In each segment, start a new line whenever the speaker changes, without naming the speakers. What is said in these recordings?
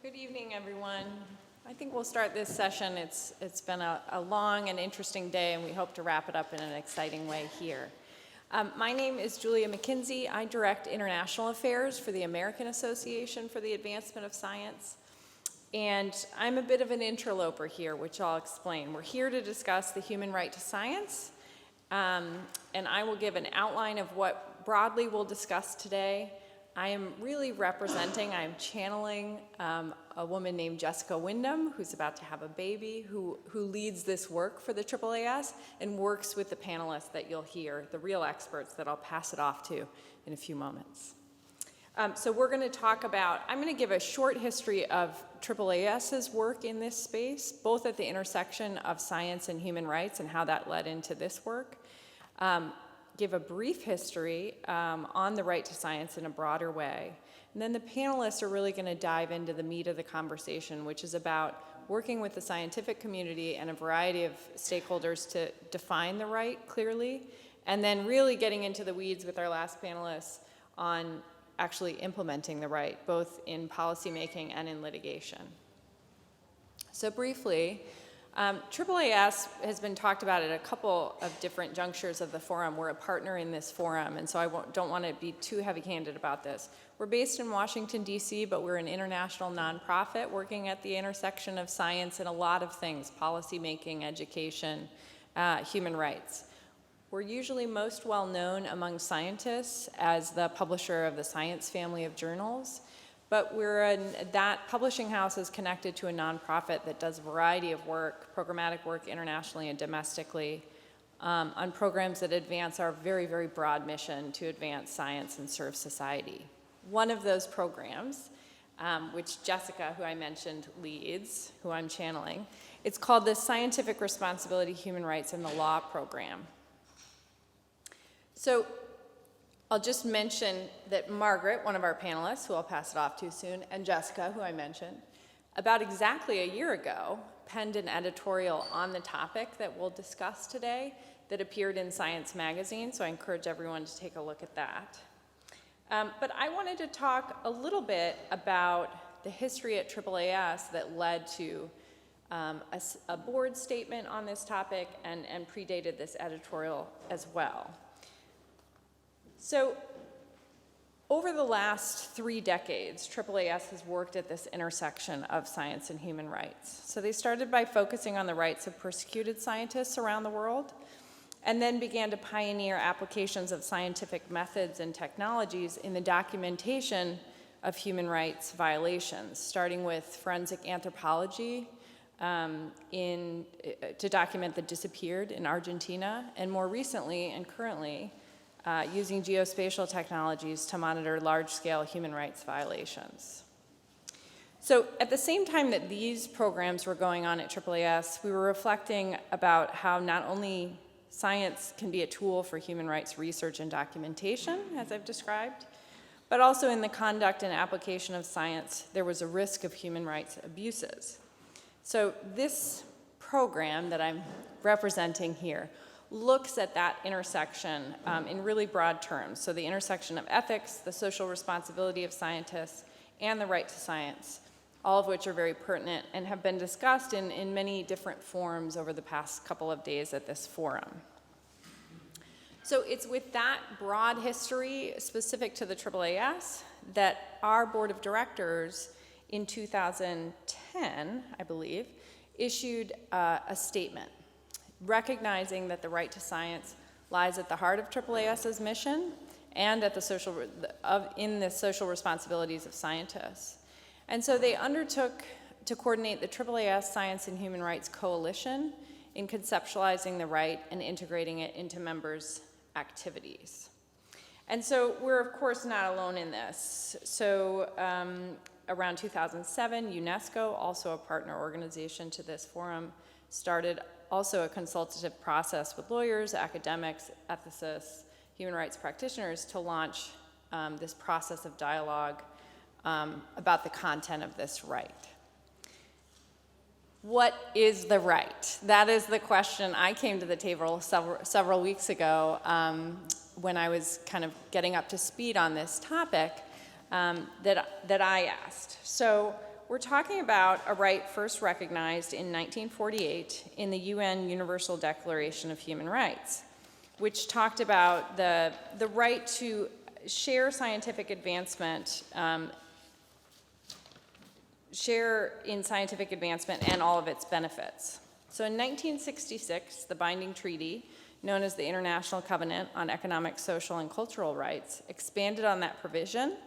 Good evening, everyone. I think we'll start this session. It's been a long and interesting day, and we hope to wrap it up in an exciting way here. My name is Julia McKinsey. I direct international affairs for the American Association for the Advancement of Science. And I'm a bit of an interloper here, which I'll explain. We're here to discuss the human right to science, and I will give an outline of what broadly we'll discuss today. I am really I'm channeling a woman named Jessica Wyndham, who's about to have a baby, who leads this work for the AAAS and works with the panelists that you'll hear, the real experts that I'll pass it off to in a few moments. So we're going to talk about, I'm going to give a short history of AAAS's work in this space, both at the intersection of science and human rights and how that led into this work. Give a brief history on the right to science in a broader way. And then the panelists are really going to dive into the meat of the conversation, which is about working with the scientific community and a variety of stakeholders to define the right clearly, and then really getting into the weeds with our last panelists on actually implementing the right, both in policymaking and in litigation. So briefly, AAAS has been talked about at a couple of different junctures of the forum. We're a partner in this forum, and so I don't want to be too heavy-handed about this. We're based in Washington, D.C., but we're an international nonprofit working at the intersection of science and a lot of things, policymaking, education, human rights. We're usually most well known among scientists as the publisher of the Science family of journals. But that publishing house is connected to a nonprofit that does a variety of work, programmatic work internationally and domestically, on programs that advance our very, very broad mission to advance science and serve society. One of those programs, which Jessica, who I mentioned, leads, who I'm channeling, it's called the Scientific Responsibility, Human Rights, and the Law Program. So I'll just mention that Margaret, one of our panelists, who I'll pass it off to soon, and Jessica, who I mentioned, about exactly a year ago, penned an editorial on the topic that we'll discuss today that appeared in Science magazine, so I encourage everyone to take a look at that. But I wanted to talk a little bit about the history at AAAS that led to a board statement on this topic and predated this editorial as well. So over the last 3 decades, AAAS has worked at this intersection of science and human rights. So they started by focusing on the rights of persecuted scientists around the world, and then began to pioneer applications of scientific methods and technologies in the documentation of human rights violations, starting with forensic anthropology to document the disappeared in Argentina, and more recently and currently, using geospatial technologies to monitor large-scale human rights violations. So at the same time that these programs were going on at AAAS, we were reflecting about how not only science can be a tool for human rights research and documentation, as I've described, but also in the conduct and application of science, there was a risk of human rights abuses. So this program that I'm representing here looks at that intersection in really broad terms. So the intersection of ethics, the social responsibility of scientists, and the right to science, all of which are very pertinent and have been discussed in many different forms over the past couple of days at this forum. So it's with that broad history specific to the AAAS that our board of directors in 2010, I believe, issued a statement recognizing that the right to science lies at the heart of AAAS's mission and at in the social responsibilities of scientists. And so they undertook to coordinate the AAAS Science and Human Rights Coalition in conceptualizing the right and integrating it into members' activities. And so we're, of course, not alone in this. So around 2007, UNESCO, also a partner organization to this forum, started also a consultative process with lawyers, academics, ethicists, human rights practitioners to launch this process of dialogue about the content of this right. What is the right? That is the question I came to the table several weeks ago when I was kind of getting up to speed on this topic that I asked. So we're talking about a right first recognized in 1948 in the UN Universal Declaration of Human Rights, which talked about the right to share scientific advancement, share in scientific advancement and all of its benefits. So in 1966, the binding treaty, known as the International Covenant on Economic, Social, and Cultural Rights, expanded on that provision,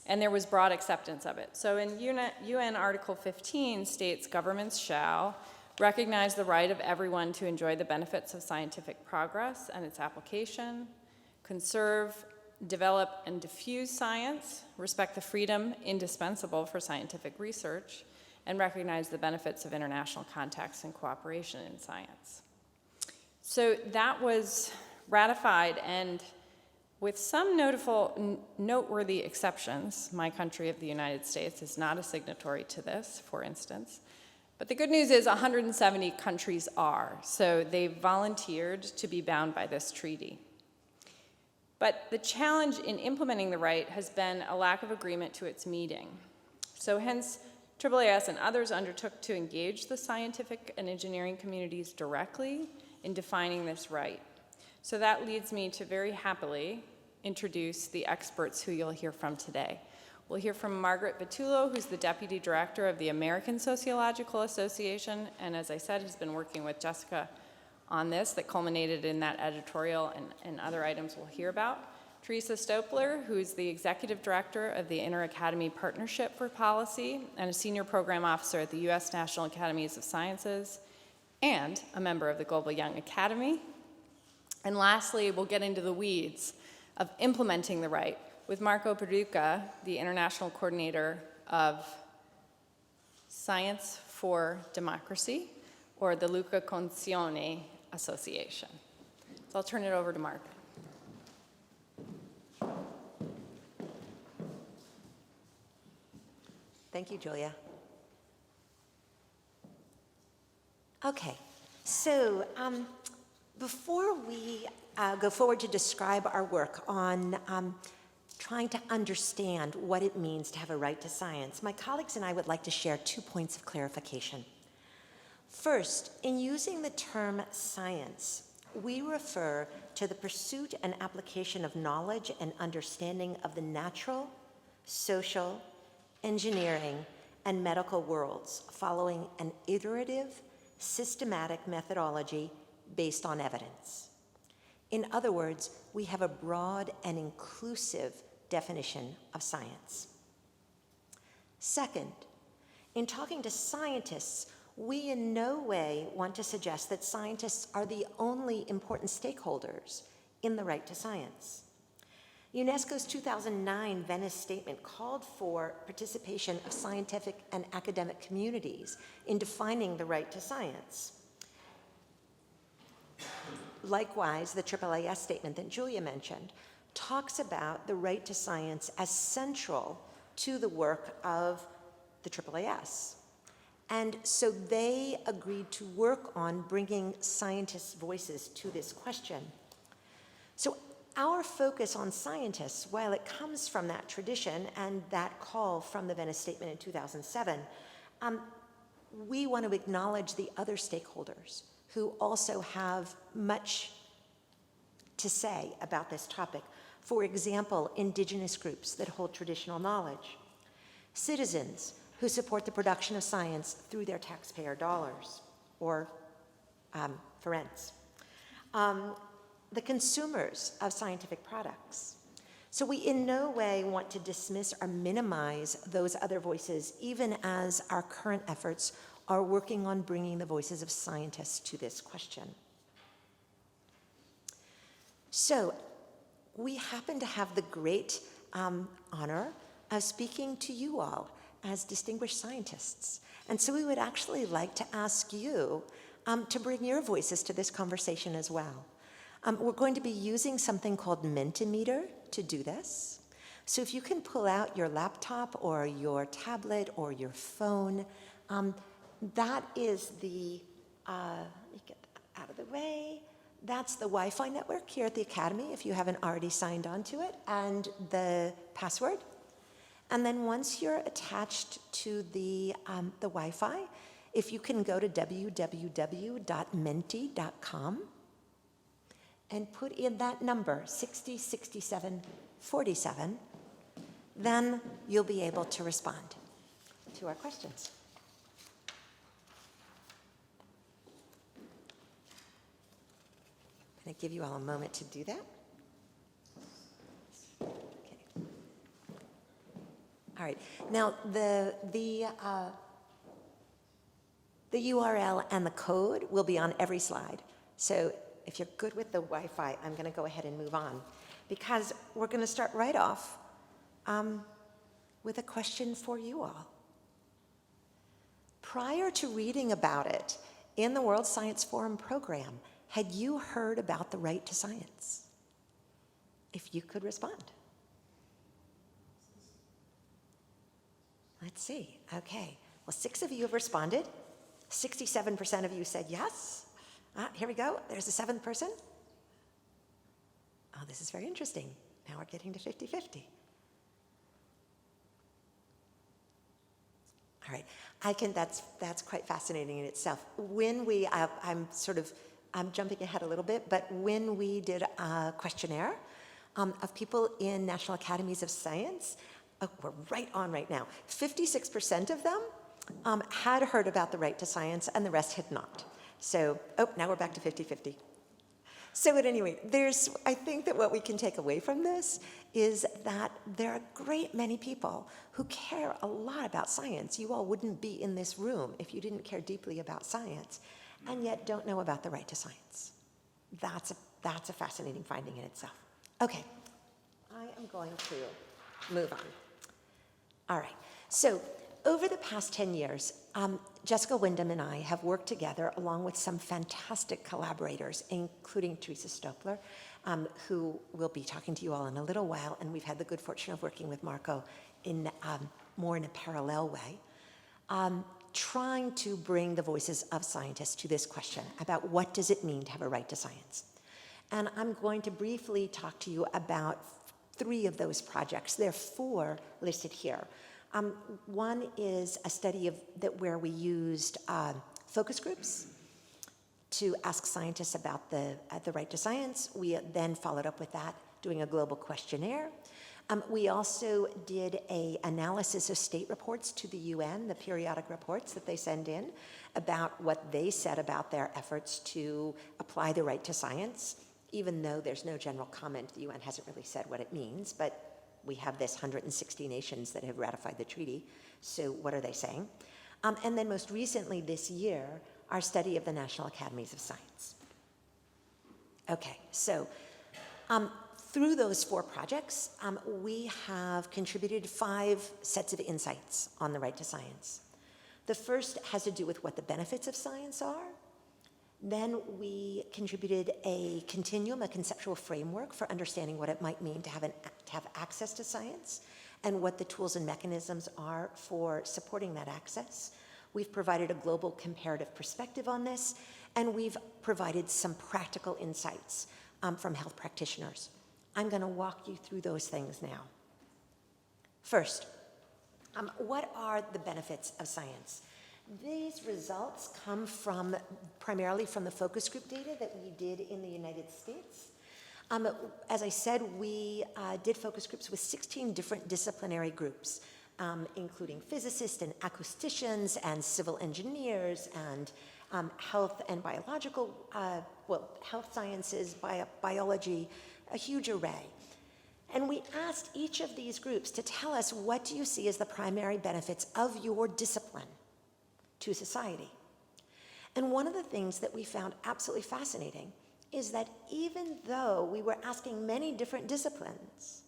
and there was broad acceptance of it. So in UN Article 15 states governments shall recognize the right of everyone to enjoy the benefits of scientific progress and its application, conserve, develop, and diffuse science, respect the freedom indispensable for scientific research, and recognize the benefits of international contacts and cooperation in science. So that was ratified, and with some noteworthy exceptions, my country of the United States is not a signatory to this, for instance. But the good news is 170 countries are, so they volunteered to be bound by this treaty. But the challenge in implementing the right has been a lack of agreement to its meeting. So hence, AAAS and others undertook to engage the scientific and engineering communities directly in defining this right. So that leads me to very happily introduce the experts who you'll hear from today. We'll hear from Margaret Vitullo, who's the Deputy Director of the American Sociological Association, and as I said, has been working with Jessica on this that culminated in that editorial and other items we'll hear about. Teresa Stopler, who's the Executive Director of the Inter-Academy Partnership for Policy and a Senior Program Officer at the U.S. National Academies of Sciences, and a member of the Global Young Academy. And lastly, we'll get into the weeds of implementing the right with Marco Perduca, the International Coordinator of Science for Democracy, or the Luca Concione Association. So I'll turn it over to Marco.
Thank you, Julia. Okay, so before we go forward to describe our work on trying to understand what it means to have a right to science, my colleagues and I would like to share 2 points of clarification. First, in using the term science, we refer to the pursuit and application of knowledge and understanding of the natural, social, engineering, and medical worlds following an iterative, systematic methodology based on evidence. In other words, we have a broad and inclusive definition of science. Second, in talking to scientists, we in no way want to suggest that scientists are the only important stakeholders in the right to science. UNESCO's 2009 Venice Statement called for participation of scientific and academic communities in defining the right to science. Likewise, the AAAS statement that Julia mentioned talks about the right to science as central to the work of the AAAS. And so they agreed to work on bringing scientists' voices to this question. So our focus on scientists, while it comes from that tradition and that call from the Venice Statement in 2007, we want to acknowledge the other stakeholders who also have much to say about this topic. For example, indigenous groups that hold traditional knowledge, citizens who support the production of science through their taxpayer dollars or for rents, the consumers of scientific products. So we in no way want to dismiss or minimize those other voices, even as our current efforts are working on bringing the voices of scientists to this question. So we happen to have the great honor of speaking to you all as distinguished scientists. And so we would actually like to ask you to bring your voices to this conversation as well. We're going to be using something called Mentimeter to do this. So if you can pull out your laptop or your tablet or your phone, that is the, let me get that out of the way. That's the Wi-Fi network here at the Academy, if you haven't already signed on to it, and the password. And then once you're attached to the Wi-Fi, if you can go to www.menti.com and put in that number, 606747, then you'll be able to respond to our questions. I'm going to give you all a moment to do that. Okay. All right. Now, the URL and the code will be on every slide. So if you're good with the Wi-Fi, I'm going to go ahead and move on, because we're going to start right off with a question for you all. Prior to reading about it in the World Science Forum program, had you heard about the right to science? If you could respond. Let's see. Okay. Well, 6 of you have responded. 67% of you said yes. Here we go. There's a 7th person. Oh, this is very interesting. Now we're getting to 50-50. All right. That's quite fascinating in itself. When we, I'm jumping ahead a little bit, but when we did a questionnaire of people in National Academies of Science, we're right on right now. 56% of them had heard about the right to science, and the rest had not. So, now we're back to 50-50. So at any rate, I think that what we can take away from this is that there are a great many people who care a lot about science. You all wouldn't be in this room if you didn't care deeply about science, and yet don't know about the right to science. That's a fascinating finding in itself. Okay, I am going to move on. All right, so over the past 10 years, Jessica Wyndham and I have worked together along with some fantastic collaborators, including Teresa Stopler, who will be talking to you all in a little while, and we've had the good fortune of working with Marco in more in a parallel way, trying to bring the voices of scientists to this question about what does it mean to have a right to science. And I'm going to briefly talk to you about 3 of those projects. There are 4 listed here. One is a study where we used focus groups to ask scientists about the right to science. We then followed up with that, doing a global questionnaire. We also did an analysis of state reports to the UN, the periodic reports that they send in, about what they said about their efforts to apply the right to science, even though there's no general comment. The UN hasn't really said what it means, but we have this 160 nations that have ratified the treaty, so what are they saying? And then most recently this year, our study of the National Academies of Science. Okay, so through those 4 projects, we have contributed 5 sets of insights on the right to science. The first has to do with what the benefits of science are. Then we contributed a continuum, a conceptual framework for understanding what it might mean to have access to science and what the tools and mechanisms are for supporting that access. We've provided a global comparative perspective on this, and we've provided some practical insights from health practitioners. I'm going to walk you through those things now. First, what are the benefits of science? These results come primarily from the focus group data that we did in the United States. As I said, we did focus groups with 16 different disciplinary groups, including physicists and acousticians and civil engineers and health and biological, health sciences, biology, a huge array. And we asked each of these groups to tell us, what do you see as the primary benefits of your discipline to society? And one of the things that we found absolutely fascinating is that even though we were asking many different disciplines,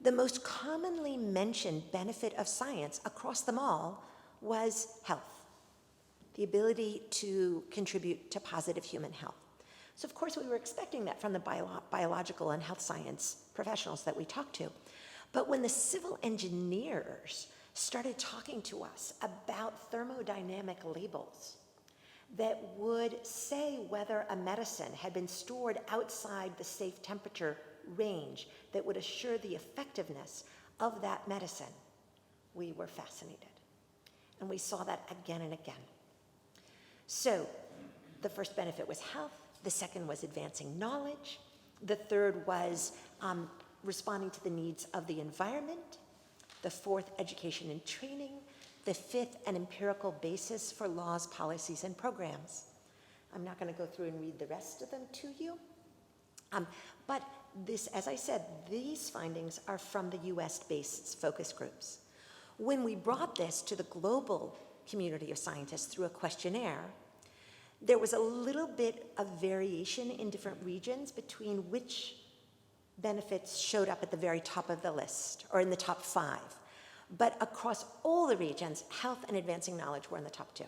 the most commonly mentioned benefit of science across them all was health, the ability to contribute to positive human health. So of course we were expecting that from the biological and health science professionals that we talked to. But when the civil engineers started talking to us about thermodynamic labels that would say whether a medicine had been stored outside the safe temperature range that would assure the effectiveness of that medicine, we were fascinated. And we saw that again and again. So the first benefit was health. The second was advancing knowledge. The third was responding to the needs of the environment. The fourth, education and training. The fifth, an empirical basis for laws, policies, and programs. I'm not going to go through and read the rest of them to you. But this, as I said, these findings are from the US-based focus groups. When we brought this to the global community of scientists through a questionnaire, there was a little bit of variation in different regions between which benefits showed up at the very top of the list, or in the top 5. But across all the regions, health and advancing knowledge were in the top 2,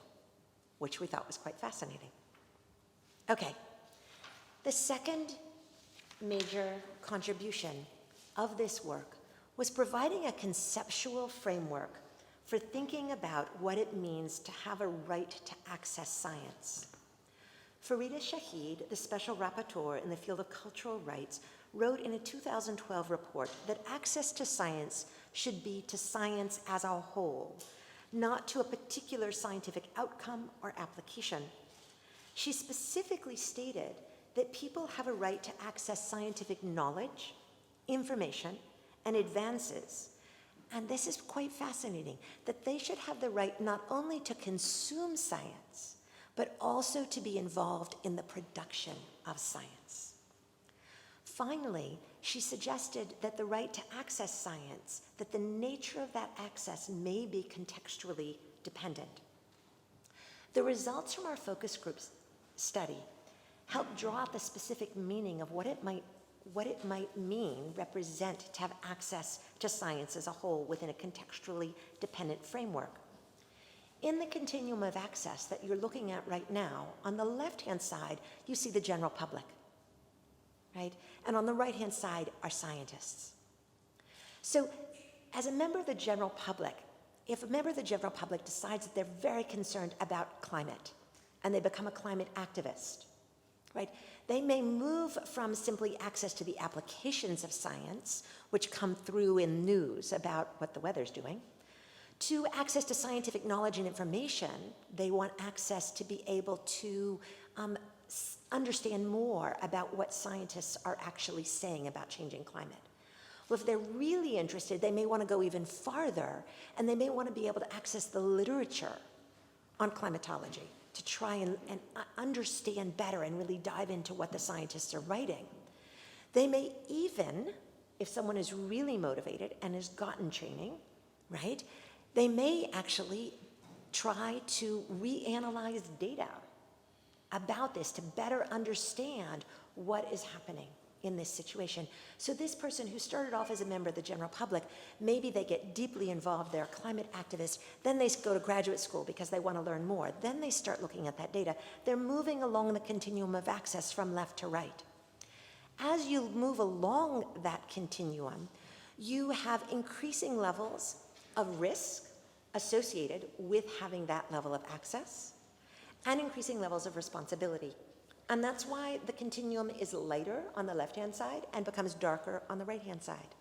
which we thought was quite fascinating. Okay, the second major contribution of this work was providing a conceptual framework for thinking about what it means to have a right to access science. Farida Shahid, the special rapporteur in the field of cultural rights, wrote in a 2012 report that access to science should be to science as a whole, not to a particular scientific outcome or application. She specifically stated that people have a right to access scientific knowledge, information, and advances. And this is quite fascinating, that they should have the right not only to consume science, but also to be involved in the production of science. Finally, she suggested that the right to access science, that the nature of that access may be contextually dependent. The results from our focus groups study helped draw out the specific meaning of what it might mean, represent, to have access to science as a whole within a contextually dependent framework. In the continuum of access that you're looking at right now, on the left-hand side, you see the general public, right? And on the right-hand side are scientists. So as a member of the general public, if a member of the general public decides that they're very concerned about climate and they become a climate activist, right? They may move from simply access to the applications of science, which come through in news about what the weather's doing, to access to scientific knowledge and information. They want access to be able to understand more about what scientists are actually saying about changing climate. Well, if they're really interested, they may want to go even farther, and they may want to be able to access the literature on climatology to try and understand better and really dive into what the scientists are writing. They may even, if someone is really motivated and has gotten training, right, they may actually try to reanalyze data about this to better understand what is happening in this situation. So this person who started off as a member of the general public, maybe they get deeply involved, they're a climate activist, then they go to graduate school because they want to learn more. Then they start looking at that data. They're moving along the continuum of access from left to right. As you move along that continuum, you have increasing levels of risk associated with having that level of access and increasing levels of responsibility. And that's why the continuum is lighter on the left-hand side and becomes darker on the right-hand side.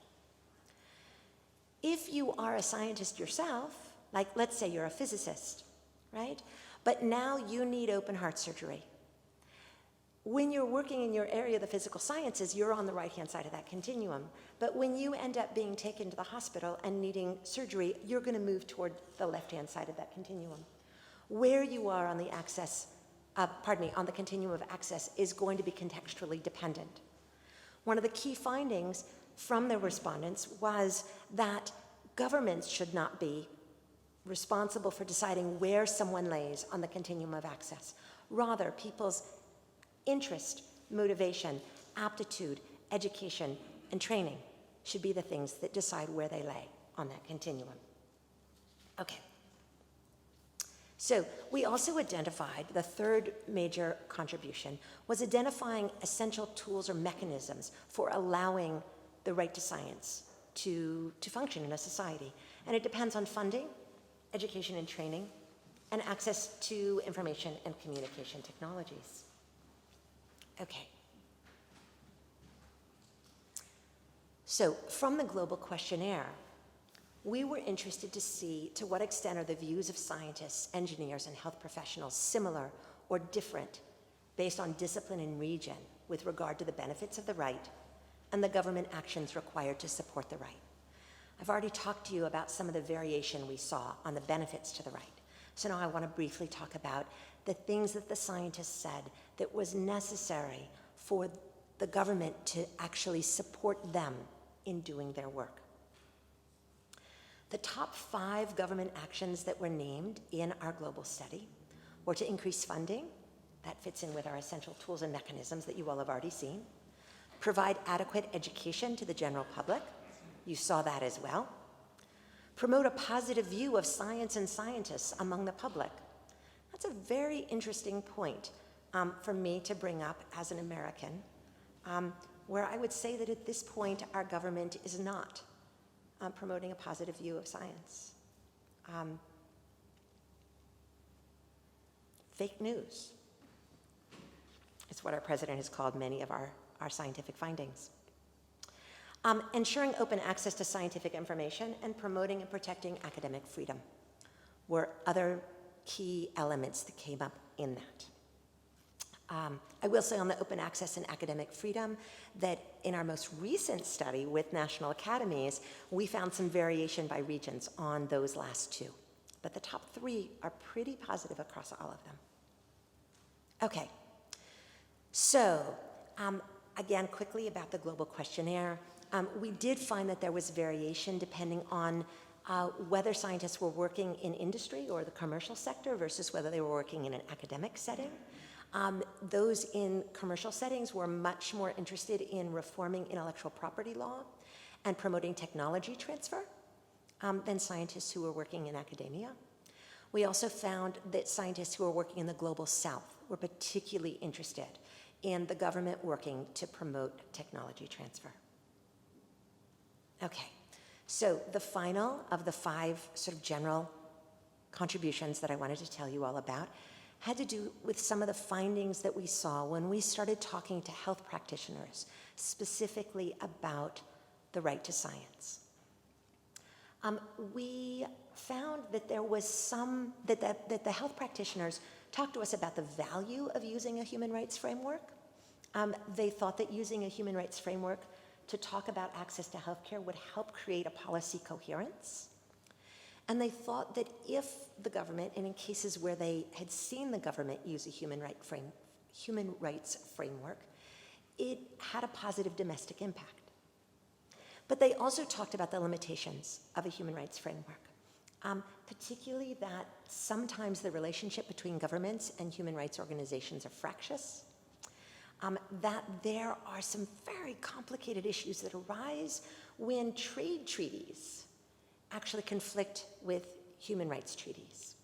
If you are a scientist yourself, like let's say you're a physicist, right? But now you need open heart surgery. When you're working in your area of the physical sciences, you're on the right-hand side of that continuum. But when you end up being taken to the hospital and needing surgery, you're going to move toward the left-hand side of that continuum. Where you are on the on the continuum of access is going to be contextually dependent. One of the key findings from the respondents was that governments should not be responsible for deciding where someone lays on the continuum of access. Rather, people's interest, motivation, aptitude, education, and training should be the things that decide where they lay on that continuum. Okay. So we also identified the third major contribution was identifying essential tools or mechanisms for allowing the right to science to function in a society. And it depends on funding, education and training, and access to information and communication technologies. Okay. So from the global questionnaire, we were interested to see to what extent are the views of scientists, engineers, and health professionals similar or different based on discipline and region with regard to the benefits of the right and the government actions required to support the right. I've already talked to you about some of the variation we saw on the benefits to the right. So now I want to briefly talk about the things that the scientists said that was necessary for the government to actually support them in doing their work. The top 5 government actions that were named in our global study were to increase funding, that fits in with our essential tools and mechanisms that you all have already seen, provide adequate education to the general public, you saw that as well, promote a positive view of science and scientists among the public. That's a very interesting point for me to bring up as an American, where I would say that at this point our government is not promoting a positive view of science. Fake news is what our president has called many of our scientific findings. Ensuring open access to scientific information and promoting and protecting academic freedom were other key elements that came up in that. I will say on the open access and academic freedom that in our most recent study with national academies, we found some variation by regions on those last 2. But the top 3 are pretty positive across all of them. Okay, so again, quickly about the global questionnaire. We did find that there was variation depending on whether scientists were working in industry or the commercial sector versus whether they were working in an academic setting. Those in commercial settings were much more interested in reforming intellectual property law and promoting technology transfer than scientists who were working in academia. We also found that scientists who were working in the global south were particularly interested in the government working to promote technology transfer. Okay, so the final of the 5 sort of general contributions that I wanted to tell you all about had to do with some of the findings that we saw when we started talking to health practitioners, specifically about the right to science. We found that there was that the health practitioners talked to us about the value of using a human rights framework. They thought that using a human rights framework to talk about access to healthcare would help create a policy coherence. And they thought that if the government, and in cases where they had seen the government use a human rights framework, it had a positive domestic impact. But they also talked about the limitations of a human rights framework, particularly that sometimes the relationship between governments and human rights organizations are fractious, that there are some very complicated issues that arise when trade treaties actually conflict with human rights treaties.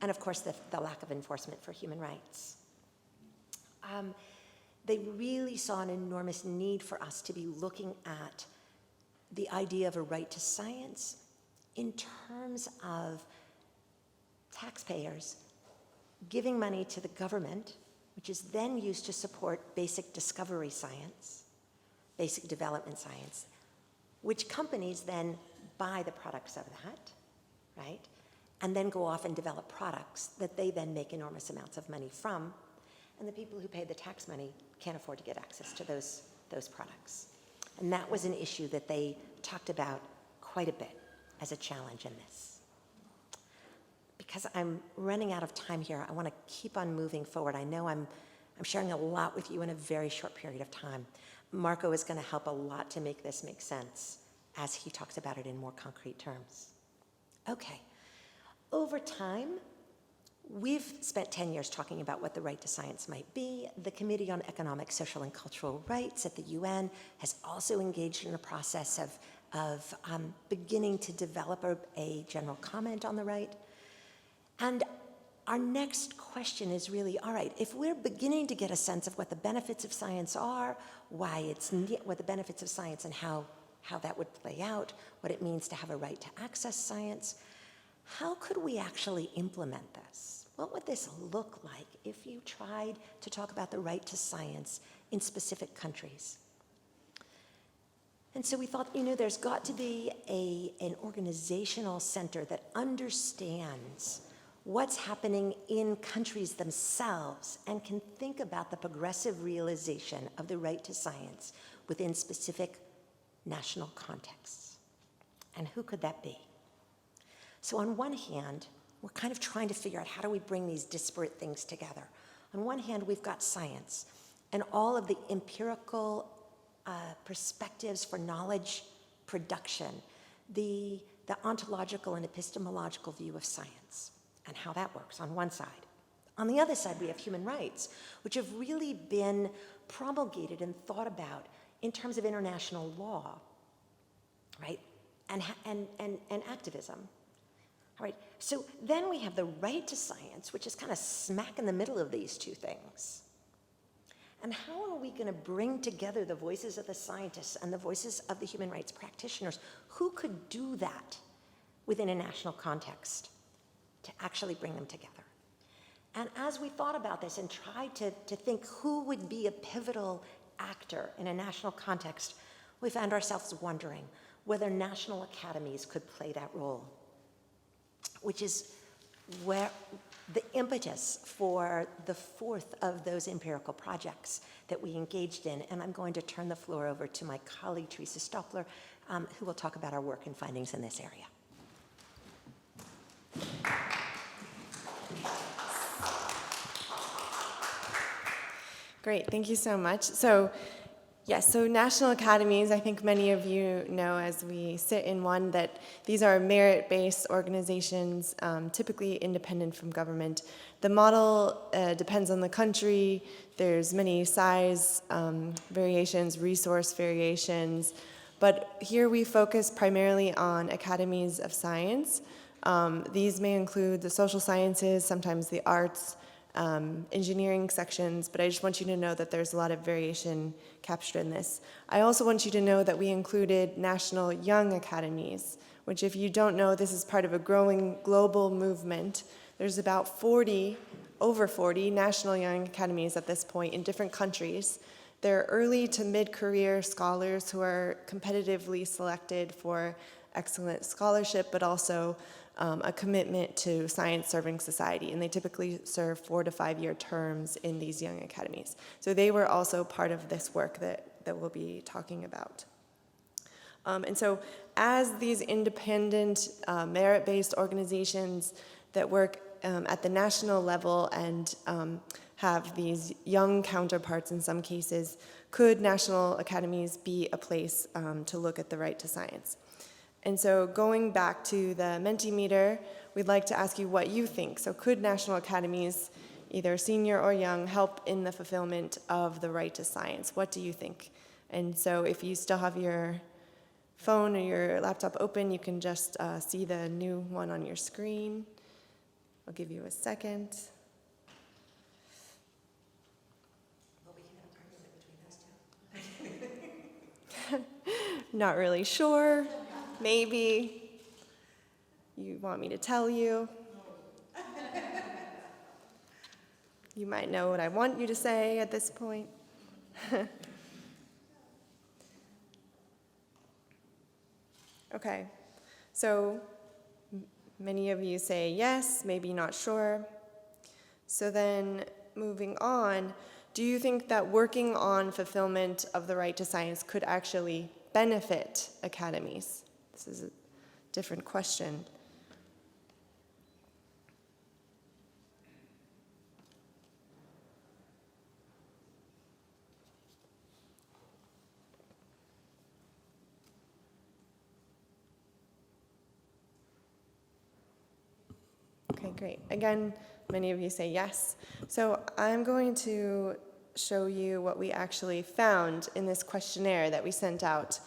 And of course, the lack of enforcement for human rights. They really saw an enormous need for us to be looking at the idea of a right to science in terms of taxpayers giving money to the government, which is then used to support basic discovery science, basic development science, which companies then buy the products of that, right? And then go off and develop products that they then make enormous amounts of money from, and the people who pay the tax money can't afford to get access to those products. And that was an issue that they talked about quite a bit as a challenge in this. Because I'm running out of time here, I want to keep on moving forward. I know I'm sharing a lot with you in a very short period of time. Marco is going to help a lot to make this make sense as he talks about it in more concrete terms. Okay, over time, we've spent 10 years talking about what the right to science might be. The Committee on Economic, Social, and Cultural Rights at the UN has also engaged in a process of beginning to develop a general comment on the right. And our next question is really, all right, if we're beginning to get a sense of what the benefits of science are, what the benefits of science and how that would play out, what it means to have a right to access science, how could we actually implement this? What would this look like if you tried to talk about the right to science in specific countries? And so we thought, there's got to be an organizational center that understands what's happening in countries themselves and can think about the progressive realization of the right to science within specific national contexts. And who could that be? So on one hand, we're kind of trying to figure out how do we bring these disparate things together. On one hand, we've got science and all of the empirical perspectives for knowledge production, the ontological and epistemological view of science and how that works on one side. On the other side, we have human rights, which have really been promulgated and thought about in terms of international law, right? And activism. All right, so then we have the right to science, which is kind of smack in the middle of these two things. And how are we going to bring together the voices of the scientists and the voices of the human rights practitioners? Who could do that within a national context to actually bring them together? And as we thought about this and tried to think who would be a pivotal actor in a national context, we found ourselves wondering whether national academies could play that role, which is where the impetus for the fourth of those empirical projects that we engaged in. And I'm going to turn the floor over to my colleague, Teresa Stoppler, who will talk about our work and findings in this area.
Great, thank you so much. So national academies, I think many of you know as we sit in one that these are merit-based organizations, typically independent from government. The model depends on the country. There's many size variations, resource variations, but here we focus primarily on academies of science. These may include the social sciences, sometimes the arts, engineering sections, but I just want you to know that there's a lot of variation captured in this. I also want you to know that we included National Young Academies, which if you don't know, this is part of a growing global movement. There's about over 40 National Young Academies at this point in different countries. They're early to mid-career scholars who are competitively selected for excellent scholarship, but also a commitment to science-serving society, and they typically serve 4 to 5 year terms in these young academies. So they were also part of this work that we'll be talking about. And so as these independent, merit-based organizations that work at the national level and have these young counterparts in some cases, could national academies be a place to look at the right to science? And so going back to the Mentimeter, we'd like to ask you what you think. So could national academies, either senior or young, help in the fulfillment of the right to science? What do you think? And so if you still have your phone or your laptop open, you can just see the new one on your screen. I'll give you a second.
Well, we can have an argument between those two.
Not really sure. Maybe. You want me to tell you? You might know what I want you to say at this point. Okay, so many of you say yes, maybe not sure. So then moving on, do you think that working on fulfillment of the right to science could actually benefit academies? This is a different question. Okay, great. Again, many of you say yes. So I'm going to show you what we actually found in this questionnaire that we sent out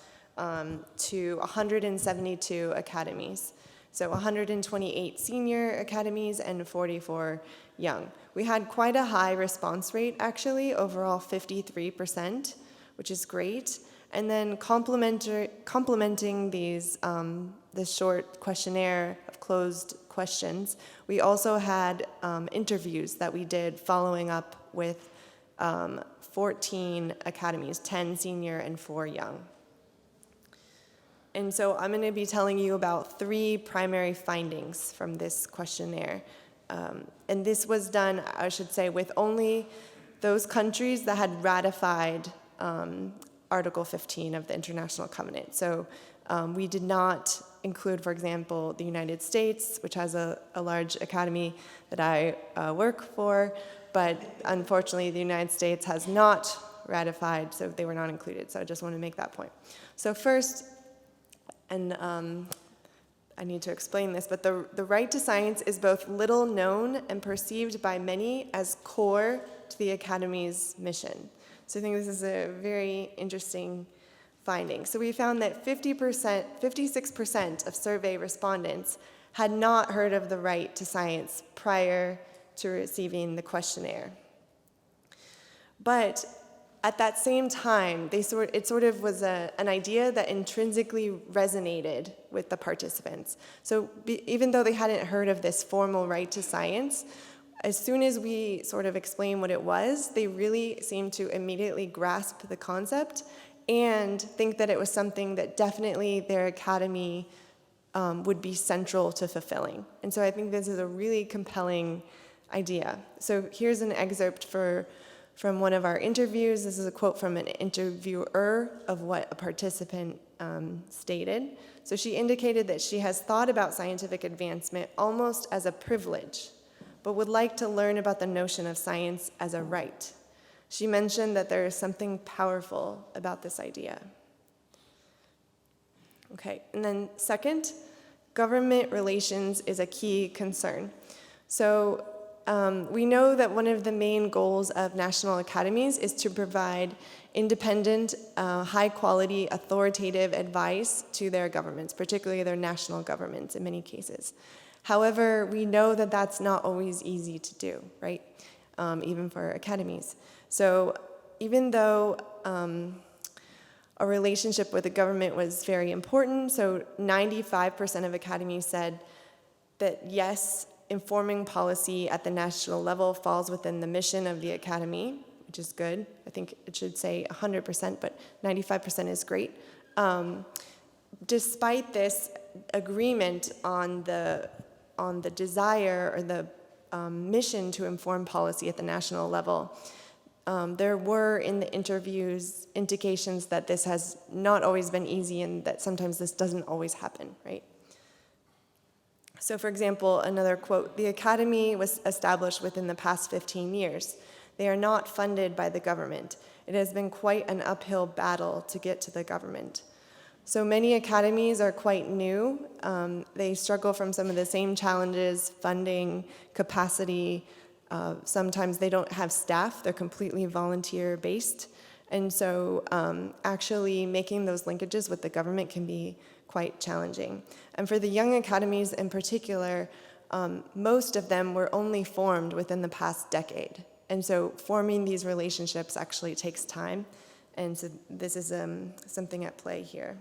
to 172 academies. So 128 senior academies and 44 young. We had quite a high response rate, actually, overall 53%, which is great. And then complementing these, this short questionnaire of closed questions, we also had interviews that we did following up with 14 academies, 10 senior and 4 young. And so I'm going to be telling you about 3 primary findings from this questionnaire. And this was done, I should say, with only those countries that had ratified Article 15 of the International Covenant. So we did not include, for example, the United States, which has a large academy that I work for, but unfortunately the United States has not ratified, so they were not included. So I just want to make that point. So first, and I need to explain this, but the right to science is both little known and perceived by many as core to the Academy's mission. So I think this is a very interesting finding. So we found that 56% of survey respondents had not heard of the right to science prior to receiving the questionnaire. But at that same time, it sort of was an idea that intrinsically resonated with the participants. So even though they hadn't heard of this formal right to science, as soon as we sort of explained what it was, they really seemed to immediately grasp the concept and think that it was something that definitely their academy would be central to fulfilling. And so I think this is a really compelling idea. So here's an excerpt from one of our interviews. This is a quote from an interviewer of what a participant stated. So she indicated that she has thought about scientific advancement almost as a privilege, but would like to learn about the notion of science as a right. She mentioned that there is something powerful about this idea. Okay, and then second, government relations is a key concern. So we know that one of the main goals of national academies is to provide independent, high-quality, authoritative advice to their governments, particularly their national governments in many cases. However, we know that that's not always easy to do, right? Even for academies. So even though a relationship with the government was very important, so 95% of academies said that yes, informing policy at the national level falls within the mission of the academy, which is good. I think it should say 100%, but 95% is great. Despite this agreement on the desire or the mission to inform policy at the national level, there were in the interviews indications that this has not always been easy and that sometimes this doesn't always happen, right? So for example, another quote, the academy was established within the past 15 years. They are not funded by the government. It has been quite an uphill battle to get to the government. So many academies are quite new. They struggle from some of the same challenges, funding, capacity. Sometimes they don't have staff. They're completely volunteer-based. And so actually making those linkages with the government can be quite challenging. And for the young academies in particular, most of them were only formed within the past decade. And so forming these relationships actually takes time. And so this is something at play here.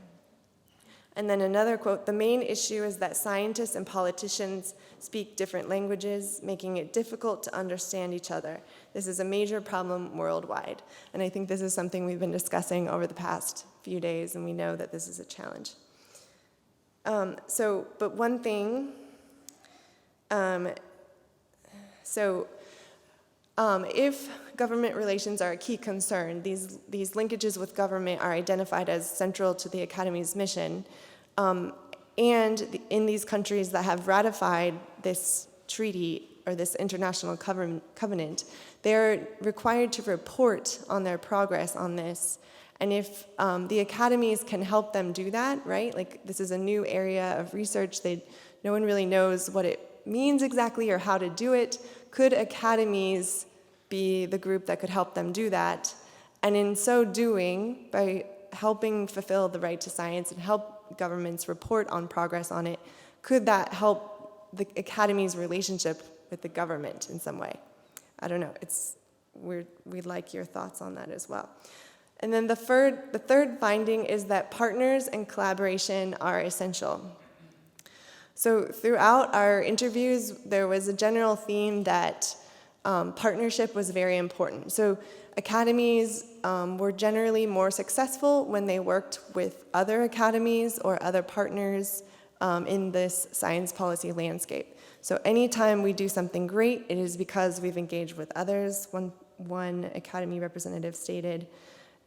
And then another quote, the main issue is that scientists and politicians speak different languages, making it difficult to understand each other. This is a major problem worldwide. And I think this is something we've been discussing over the past few days, and we know that this is a challenge. But one thing, if government relations are a key concern, these linkages with government are identified as central to the Academy's mission, and in these countries that have ratified this treaty or this international covenant, they're required to report on their progress on this. And if the academies can help them do that, right? Like this is a new area of research. No one really knows what it means exactly or how to do it. Could academies be the group that could help them do that? And in so doing, by helping fulfill the right to science and help governments report on progress on it, could that help the academy's relationship with the government in some way? I don't know. We'd like your thoughts on that as well. And then the third finding is that partners and collaboration are essential. So throughout our interviews, there was a general theme that partnership was very important. So academies were generally more successful when they worked with other academies or other partners in this science policy landscape. So anytime we do something great, it is because we've engaged with others. One academy representative stated,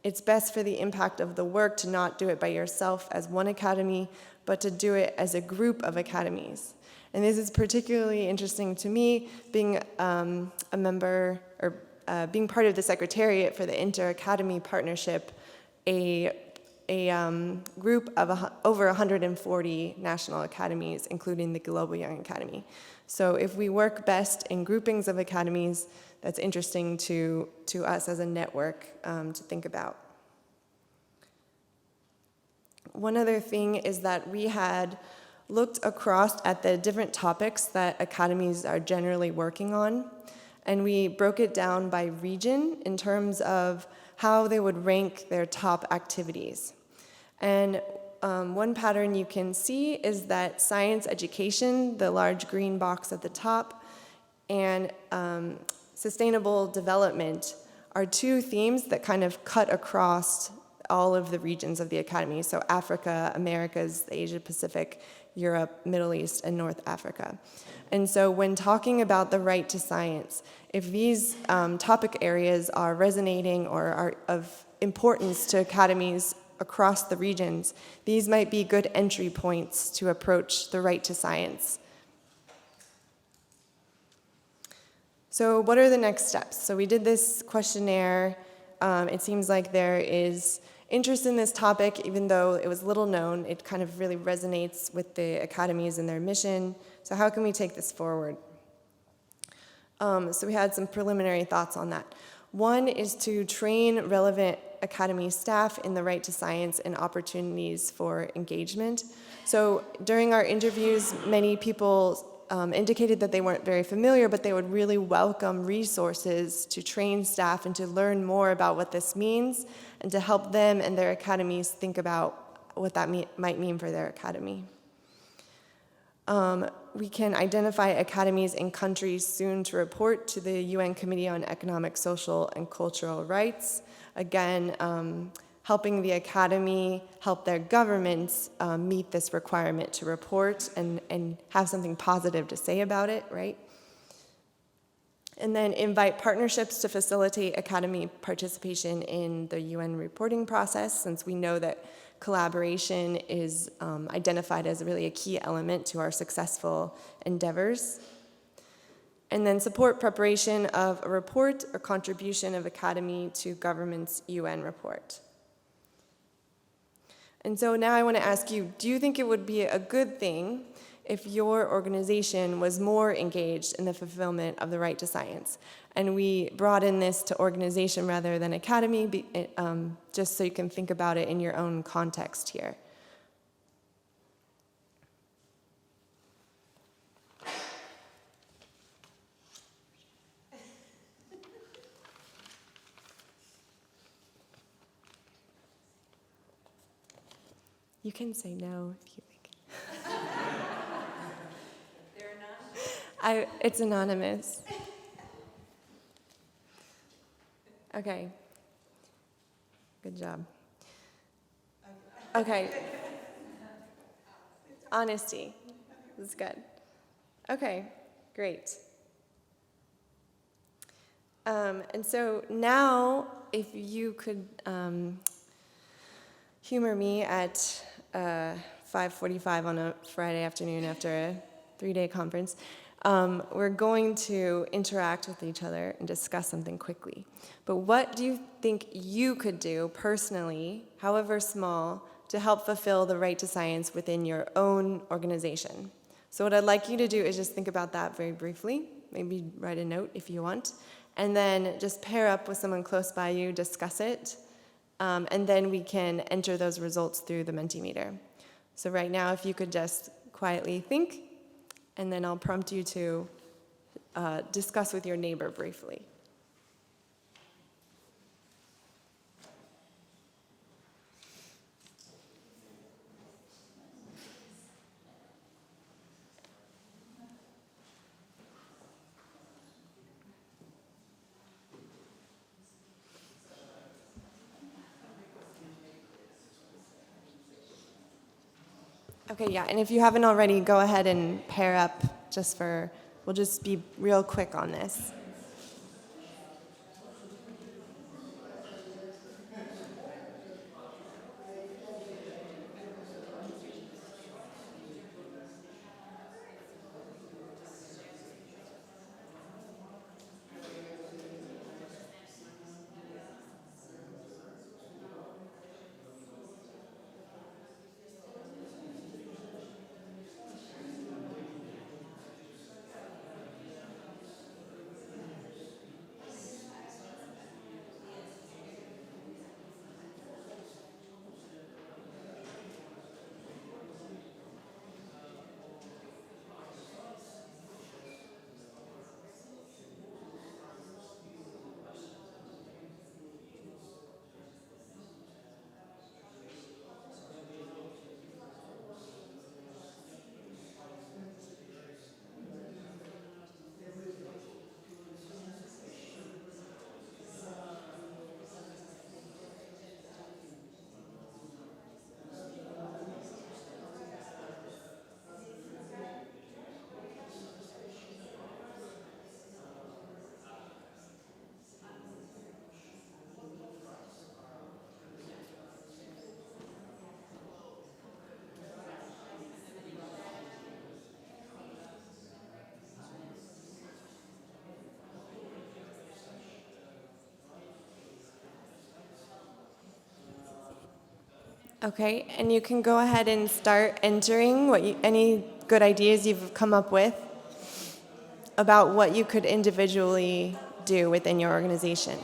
"It's best for the impact of the work to not do it by yourself as one academy, but to do it as a group of academies." And this is particularly interesting to me, being a member, or being part of the Secretariat for the Inter-Academy Partnership, a group of over 140 national academies, including the Global Young Academy. So if we work best in groupings of academies, that's interesting to us as a network to think about. One other thing is that we had looked across at the different topics that academies are generally working on, and we broke it down by region in terms of how they would rank their top activities. And one pattern you can see is that science education, the large green box at the top, and sustainable development are two themes that kind of cut across all of the regions of the academy. So Africa, Americas, the Asia Pacific, Europe, Middle East, and North Africa. And so when talking about the right to science, if these topic areas are resonating or are of importance to academies across the regions, these might be good entry points to approach the right to science. So what are the next steps? So we did this questionnaire. It seems like there is interest in this topic, even though it was little known. It kind of really resonates with the academies and their mission. So how can we take this forward? So we had some preliminary thoughts on that. One is to train relevant academy staff in the right to science and opportunities for engagement. So during our interviews, many people indicated that they weren't very familiar, but they would really welcome resources to train staff and to learn more about what this means and to help them and their academies think about what that might mean for their academy. We can identify academies in countries soon to report to the UN Committee on Economic, Social, and Cultural Rights. Again, helping the academy help their governments meet this requirement to report and have something positive to say about it, right? And then invite partnerships to facilitate academy participation in the UN reporting process, since we know that collaboration is identified as really a key element to our successful endeavors. And then support preparation of a report or contribution of academy to government's UN report. And so now I want to ask you, do you think it would be a good thing if your organization was more engaged in the fulfillment of the right to science? And we brought in this to organization rather than academy, just so you can think about it in your own context here. You can say no if you think.
They're anonymous?
It's anonymous. Okay. Good job. Okay. Honesty. This is good. Okay, great. And so now, if you could humor me at 5:45 on a Friday afternoon after a 3-day conference, we're going to interact with each other and discuss something quickly. But what do you think you could do personally, however small, to help fulfill the right to science within your own organization? So what I'd like you to do is just think about that very briefly, maybe write a note if you want, and then just pair up with someone close by you, discuss it, and then we can enter those results through the Mentimeter. So right now, if you could just quietly think, and then I'll prompt you to discuss with your neighbor briefly. Okay, yeah, and if you haven't already, go ahead and pair up we'll just be real quick on this. Okay, and you can go ahead and start entering any good ideas you've come up with about what you could individually do within your organization.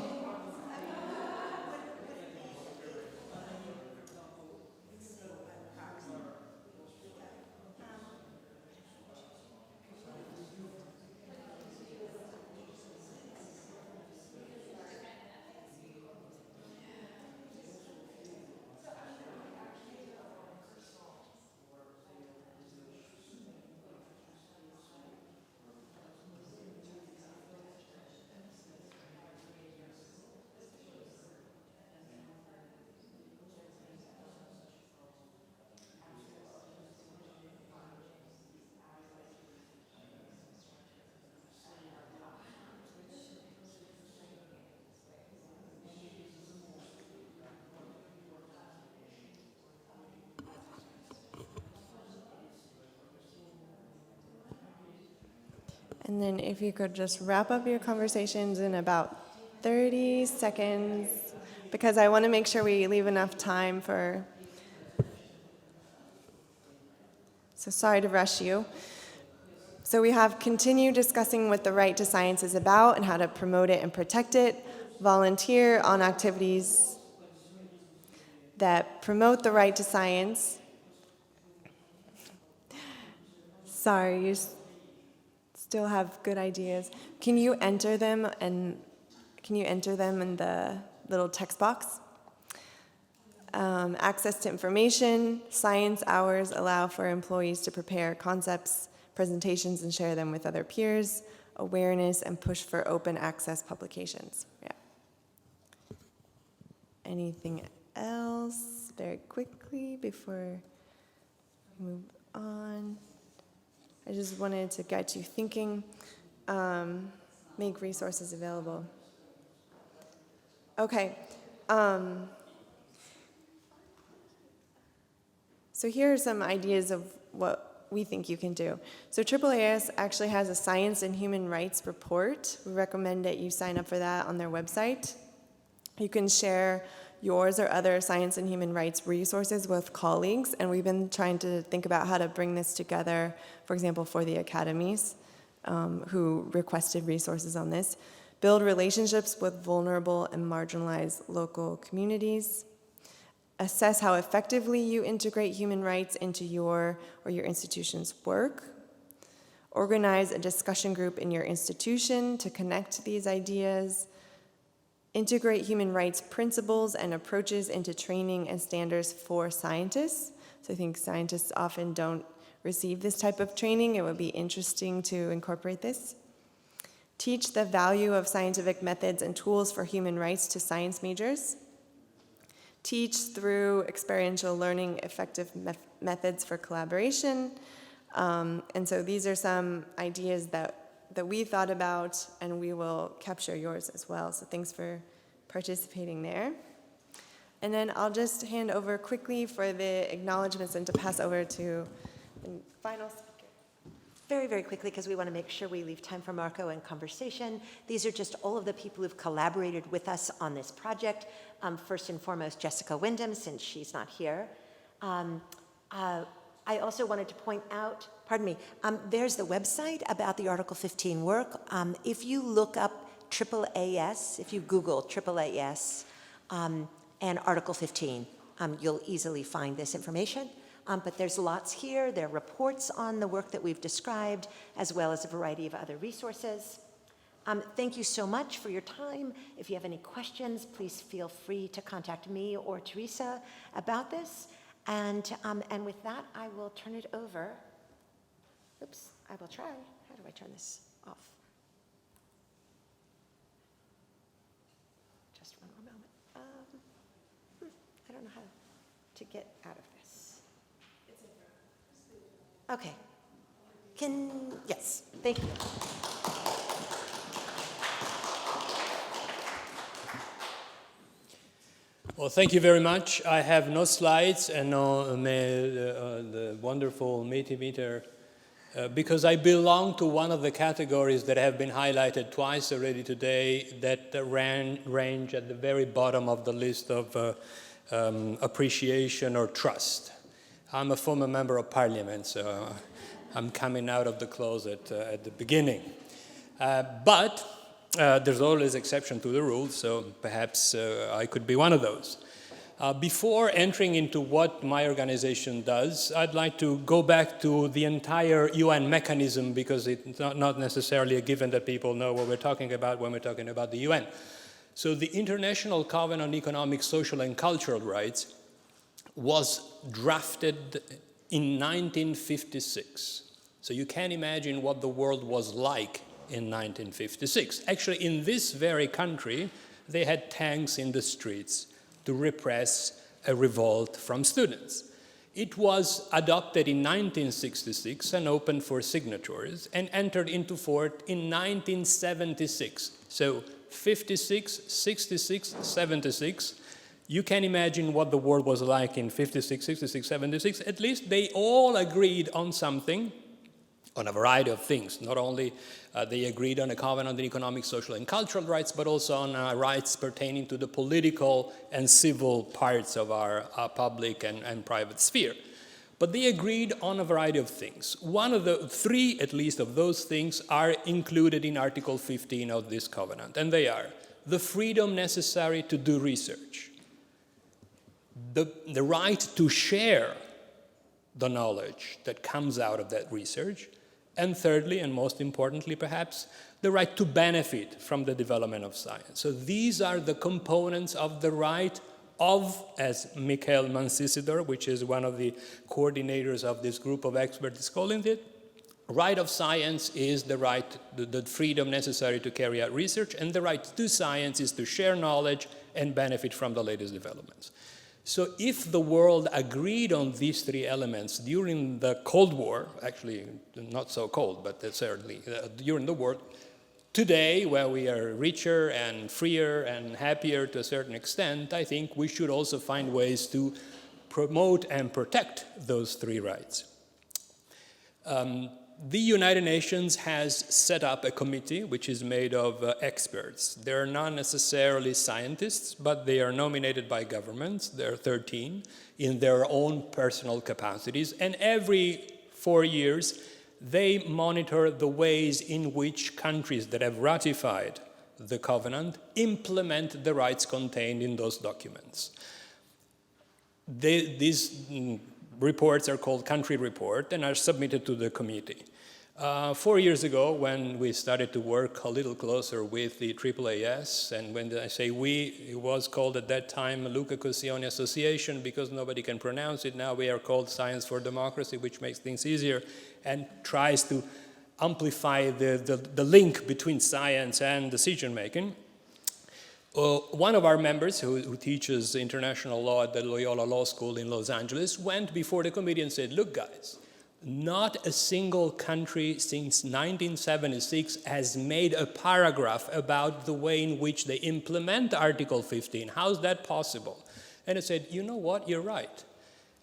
And then if you could just wrap up your conversations in about 30 seconds, because I want to make sure we leave enough time so sorry to rush you. So we have continue discussing what the right to science is about and how to promote it and protect it, volunteer on activities that promote the right to science. Sorry, you still have good ideas. Can you enter them in the little text box? Access to information, science hours allow for employees to prepare concepts, presentations, and share them with other peers, awareness, and push for open access publications. Yeah. Anything else very quickly before we move on? I just wanted to get you thinking, make resources available. Okay. So here are some ideas of what we think you can do. So AAAS actually has a Science and Human Rights report. We recommend that you sign up for that on their website. You can share yours or other science and human rights resources with colleagues, and we've been trying to think about how to bring this together, for example, for the academies who requested resources on this. Build relationships with vulnerable and marginalized local communities. Assess how effectively you integrate human rights into your or your institution's work. Organize a discussion group in your institution to connect these ideas. Integrate human rights principles and approaches into training and standards for scientists. So I think scientists often don't receive this type of training. It would be interesting to incorporate this. Teach the value of scientific methods and tools for human rights to science majors. teach through experiential learning effective methods for collaboration. And so these are some ideas that we thought about, and we will capture yours as well. So thanks for participating there. And then I'll just hand over quickly for the acknowledgements and to pass over to the final speaker.
Very, very quickly, because we want to make sure we leave time for Marco and conversation. These are just all of the people who've collaborated with us on this project. First and foremost, Jessica Wyndham, since she's not here. I also wanted to point out, pardon me, there's the website about the Article 15 work. If you look up AAAS, if you Google AAAS and Article 15, you'll easily find this information. But there's lots here. There are reports on the work that we've described, as well as a variety of other resources. Thank you so much for your time. If you have any questions, please feel free to contact me or Teresa about this. And with that, I will turn it over. Oops, I will try. How do I turn this off? Just one more moment. I don't know how to get out of this. Okay. Yes, thank you.
Well, thank you very much. I have no slides and no the wonderful Metimeter because I belong to one of the categories that have been highlighted twice already today that range at the very bottom of the list of appreciation or trust. I'm a former member of parliament, so I'm coming out of the closet at the beginning. But there's always exception to the rule, so perhaps I could be one of those. Before entering into what my organization does, I'd like to go back to the entire UN mechanism because it's not necessarily a given that people know what we're talking about when we're talking about the UN. So the International Covenant on Economic, Social, and Cultural Rights was drafted in 1956. So you can imagine what the world was like in 1956. Actually, in this very country, they had tanks in the streets to repress a revolt from students. It was adopted in 1966 and opened for signatories and entered into force in 1976. So 56, 66, 76. You can imagine what the world was like in 56, 66, 76. At least they all agreed on something, on a variety of things. Not only they agreed on a covenant on economic, social, and cultural rights, but also on rights pertaining to the political and civil parts of our public and private sphere. But they agreed on a variety of things. One of the three, at least, of those things are included in Article 15 of this covenant, and they are the freedom necessary to do research, the right to share the knowledge that comes out of that research, and thirdly, and most importantly perhaps, the right to benefit from the development of science. So these are the components of the right of, as Michael Mansisidor, which is one of the coordinators of this group of experts, is calling it, right of science is the right, the freedom necessary to carry out research, and the right to science is to share knowledge and benefit from the latest developments. So if the world agreed on these three elements during the Cold War, actually not so cold, but certainly during the war, today, where we are richer and freer and happier to a certain extent, I think we should also find ways to promote and protect those three rights. The United Nations has set up a committee which is made of experts. They're not necessarily scientists, but they are nominated by governments. There are 13 in their own personal capacities. And every 4 years, they monitor the ways in which countries that have ratified the covenant implement the rights contained in those documents. These reports are called country report and are submitted to the committee. 4 years ago, when we started to work a little closer with the AAAS, and when I say we, it was called at that time Luca Cossioni Association because nobody can pronounce it. Now we are called Science for Democracy, which makes things easier and tries to amplify the link between science and decision making. One of our members who teaches international law at the Loyola Law School in Los Angeles went before the committee and said, look guys, not a single country since 1976 has made a paragraph about the way in which they implement Article 15. How's that possible? And I said, you know what, you're right.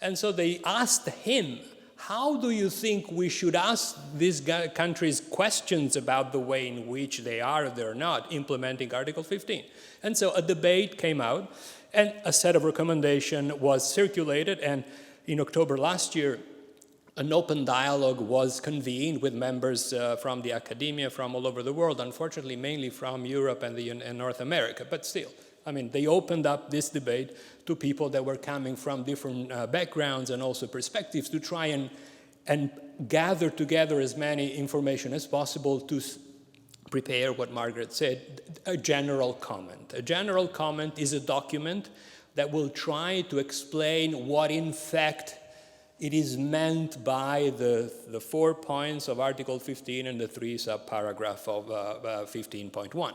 And so they asked him, how do you think we should ask these countries questions about the way in which they are or they're not implementing Article 15? And so a debate came out, and a set of recommendations was circulated, and in October last year, an open dialogue was convened with members from the academia from all over the world, unfortunately mainly from Europe and North America, but still. I mean, they opened up this debate to people that were coming from different backgrounds and also perspectives to try and gather together as many information as possible to prepare what Margaret said, a general comment. A general comment is a document that will try to explain what in fact it is meant by the 4 points of Article 15 and the 3 subparagraph of 15.1.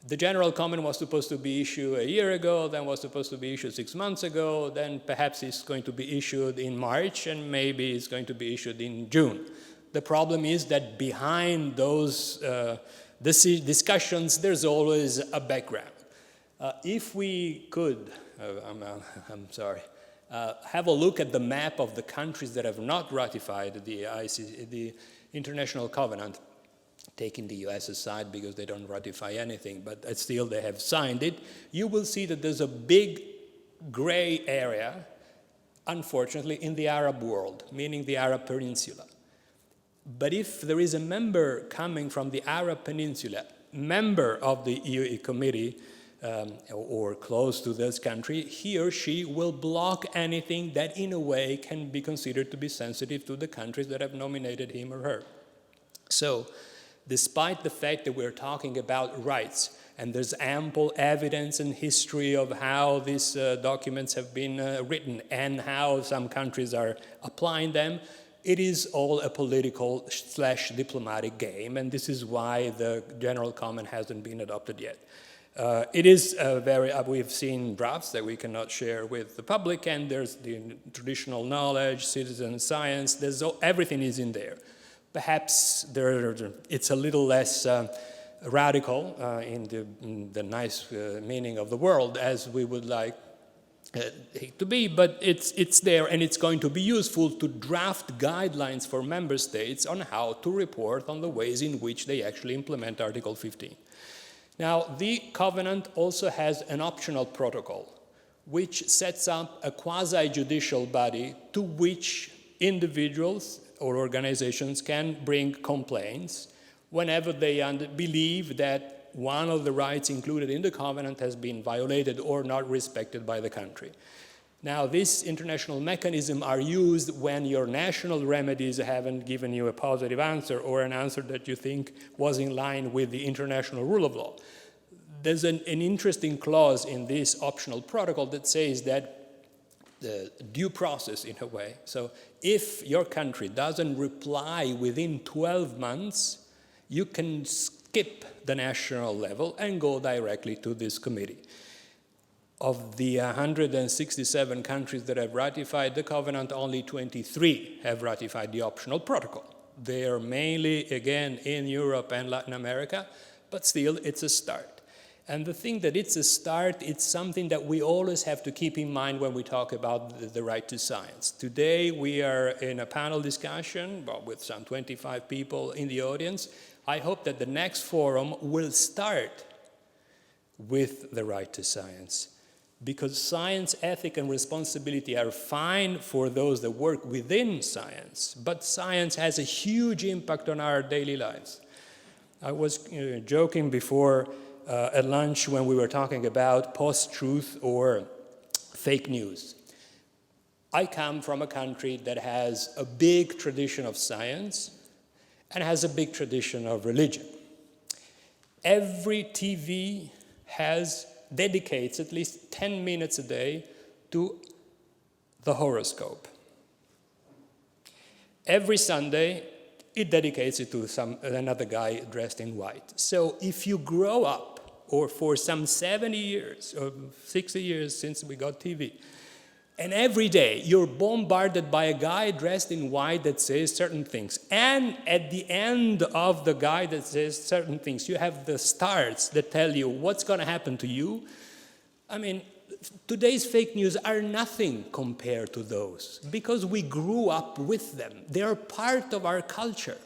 The general comment was supposed to be issued a year ago, then was supposed to be issued 6 months ago, then perhaps it's going to be issued in March, and maybe it's going to be issued in June. The problem is that behind those discussions, there's always a background. If we could, I'm sorry, have a look at the map of the countries that have not ratified the International Covenant, taking the US aside because they don't ratify anything, but still they have signed it, you will see that there's a big gray area, unfortunately, in the Arab world, meaning the Arab Peninsula. But if there is a member coming from the Arab Peninsula, member of the EU committee, or close to this country, he or she will block anything that in a way can be considered to be sensitive to the countries that have nominated him or her. So, despite the fact that we're talking about rights, and there's ample evidence and history of how these documents have been written and how some countries are applying them, it is all a political / diplomatic game, and this is why the general comment hasn't been adopted yet. It is we've seen drafts that we cannot share with the public, and there's the traditional knowledge, citizen science, everything is in there. Perhaps it's a little less radical in the nice meaning of the world as we would like it to be, but it's there, and it's going to be useful to draft guidelines for member states on how to report on the ways in which they actually implement Article 15. Now, the Covenant also has an optional protocol, which sets up a quasi-judicial body to which individuals or organizations can bring complaints whenever they believe that one of the rights included in the Covenant has been violated or not respected by the country. Now, these international mechanisms are used when your national remedies haven't given you a positive answer or an answer that you think was in line with the international rule of law. There's an interesting clause in this optional protocol that says that the due process, in a way, so if your country doesn't reply within 12 months, you can skip the national level and go directly to this committee. Of the 167 countries that have ratified the Covenant, only 23 have ratified the optional protocol. They are mainly, again, in Europe and Latin America, but still, it's a start. And the thing that it's a start, it's something that we always have to keep in mind when we talk about the right to science. Today, we are in a panel discussion with some 25 people in the audience. I hope that the next forum will start with the right to science, because science, ethic, and responsibility are fine for those that work within science, but science has a huge impact on our daily lives. I was joking before at lunch when we were talking about post-truth or fake news. I come from a country that has a big tradition of science and has a big tradition of religion. Every TV dedicates at least 10 minutes a day to the horoscope. Every Sunday, it dedicates it to another guy dressed in white. So if you grow up or for some 70 years or 60 years since we got TV. And every day you're bombarded by a guy dressed in white that says certain things. And at the end of the guy that says certain things, you have the stars that tell you what's going to happen to you. I mean, today's fake news are nothing compared to those because we grew up with them. They are part of our culture.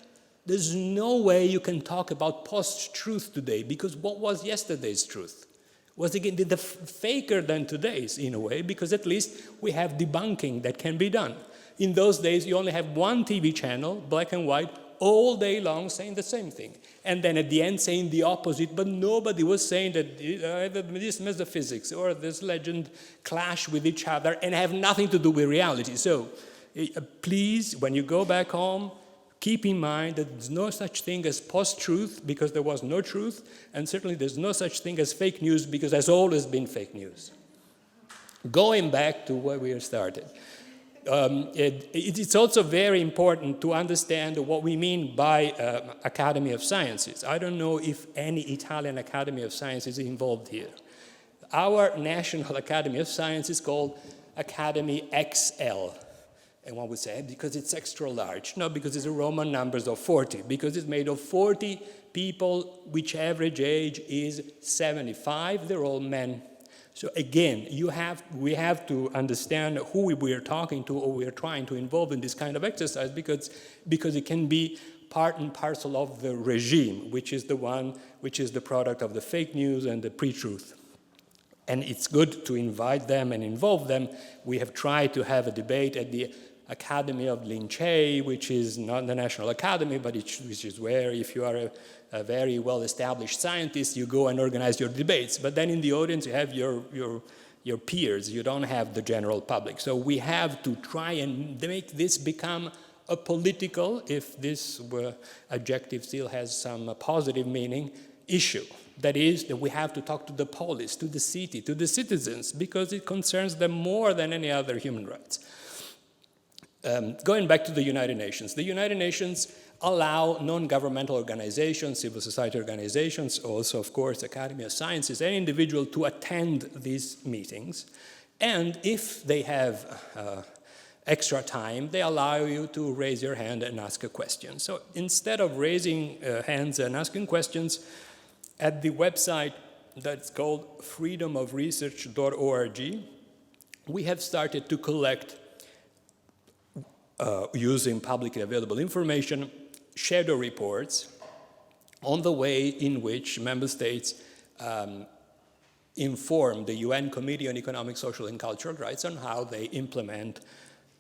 There's no way you can talk about post-truth today because what was yesterday's truth? Was again the faker than today's in a way, because at least we have debunking that can be done. In those days, you only have one TV channel, black and white, all day long saying the same thing. And then at the end saying the opposite, but nobody was saying that either this metaphysics or this legend clash with each other and have nothing to do with reality. So please, when you go back home, keep in mind that there's no such thing as post-truth because there was no truth, and certainly there's no such thing as fake news because there's always been fake news. Going back to where we started, it's also very important to understand what we mean by Academy of Sciences. I don't know if any Italian Academy of Sciences is involved here. Our National Academy of Science is called Academy XL. And one would say, because it's extra large. No, because it's a Roman numbers of 40. Because it's made of 40 people, which average age is 75. They're all men. So again, we have to understand who we are talking to or we are trying to involve in this kind of exercise because it can be part and parcel of the regime, which is the product of the fake news and the pre-truth. And it's good to invite them and involve them. We have tried to have a debate at the Academy of Lincei, which is not the National Academy, but which is where if you are a very well-established scientist, you go and organize your debates. But then in the audience, you have your peers. You don't have the general public. So we have to try and make this become a political, if this adjective still has some positive meaning, issue. That is, that we have to talk to the polis, to the city, to the citizens, because it concerns them more than any other human rights. Going back to the United Nations. The United Nations allow non-governmental organizations, civil society organizations, also, of course, Academy of Sciences, any individual to attend these meetings. And if they have extra time, they allow you to raise your hand and ask a question. So instead of raising hands and asking questions, at the website that's called freedomofresearch.org, we have started to collect using publicly available information, shadow reports on the way in which member states inform the UN Committee on Economic, Social, and Cultural Rights on how they implement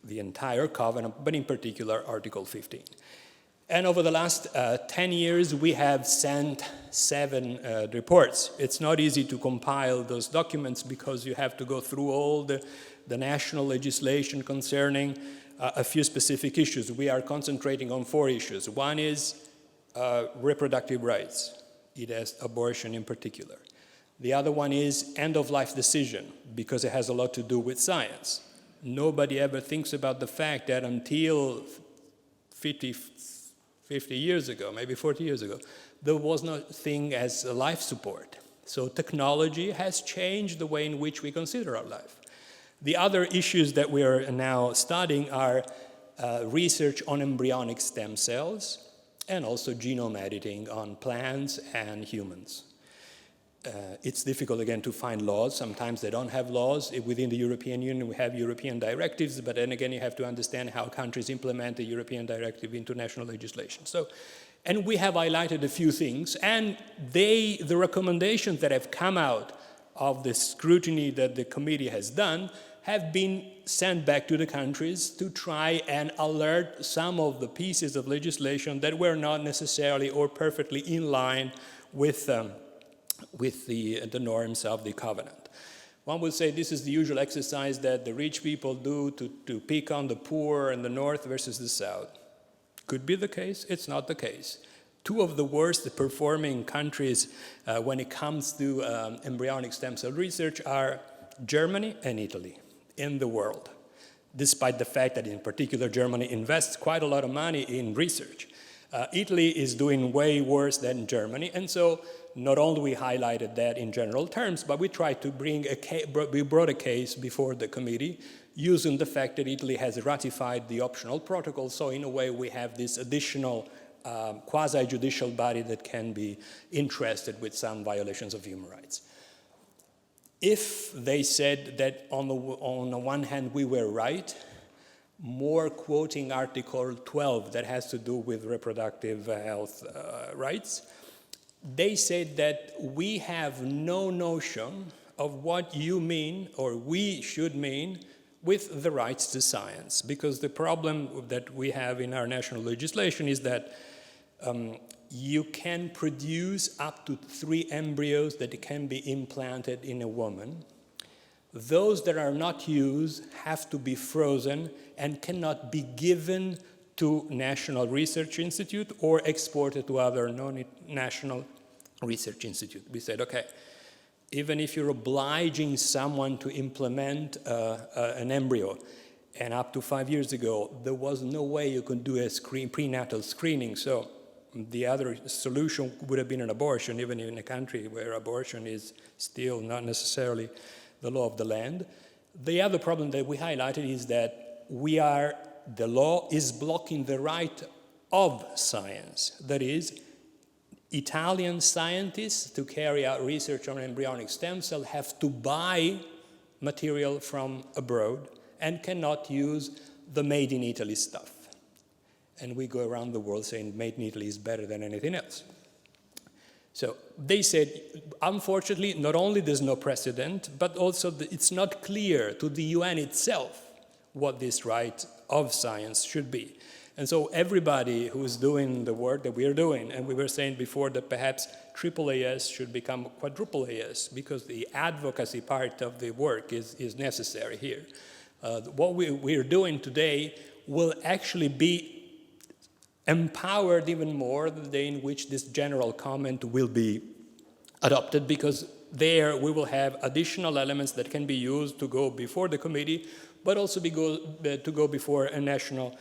the entire covenant, but in particular Article 15. And over the last 10 years, we have sent 7 reports. It's not easy to compile those documents because you have to go through all the national legislation concerning a few specific issues. We are concentrating on 4 issues. One is reproductive rights. It has abortion in particular. The other one is end-of-life decision, because it has a lot to do with science. Nobody ever thinks about the fact that until 50 years ago, maybe 40 years ago, there was no thing as life support. So technology has changed the way in which we consider our life. The other issues that we are now studying are research on embryonic stem cells and also genome editing on plants and humans. It's difficult, again, to find laws. Sometimes they don't have laws. Within the European Union, we have European directives, but then again, you have to understand how countries implement the European directive into national legislation. So, and we have highlighted a few things, and the recommendations that have come out of the scrutiny that the committee has done have been sent back to the countries to try and alert some of the pieces of legislation that were not necessarily or perfectly in line with the norms of the covenant. One would say this is the usual exercise that the rich people do to pick on the poor in the north versus the south. Could be the case, it's not the case. 2 of the worst performing countries when it comes to embryonic stem cell research are Germany and Italy in the world, despite the fact that in particular Germany invests quite a lot of money in research. Italy is doing way worse than Germany, and so not only we highlighted that in general terms, but we tried to we brought a case before the committee using the fact that Italy has ratified the optional protocol, so in a way we have this additional quasi-judicial body that can be interested with some violations of human rights. If they said that on the one hand we were right, more quoting Article 12 that has to do with reproductive health rights, they said that we have no notion of what you mean or we should mean with the rights to science, because the problem that we have in our national legislation is that you can produce up to 3 embryos that can be implanted in a woman. Those that are not used have to be frozen and cannot be given to National Research Institute or exported to other non-national research institute. We said, okay, even if you're obliging someone to implement an embryo, and up to 5 years ago, there was no way you could do a prenatal screening, so the other solution would have been an abortion, even in a country where abortion is still not necessarily the law of the land. The other problem that we highlighted is that the law is blocking the right of science. That is, Italian scientists to carry out research on embryonic stem cell have to buy material from abroad and cannot use the made in Italy stuff. And we go around the world saying made in Italy is better than anything else. So they said, unfortunately, not only there's no precedent, but also it's not clear to the UN itself what this right of science should be. And so everybody who's doing the work that we are doing, and we were saying before that perhaps AAAS should become quadruple AS, because the advocacy part of the work is necessary here. What we're doing today will actually be empowered even more the day in which this general comment will be adopted, because there we will have additional elements that can be used to go before the committee, but also to go before a national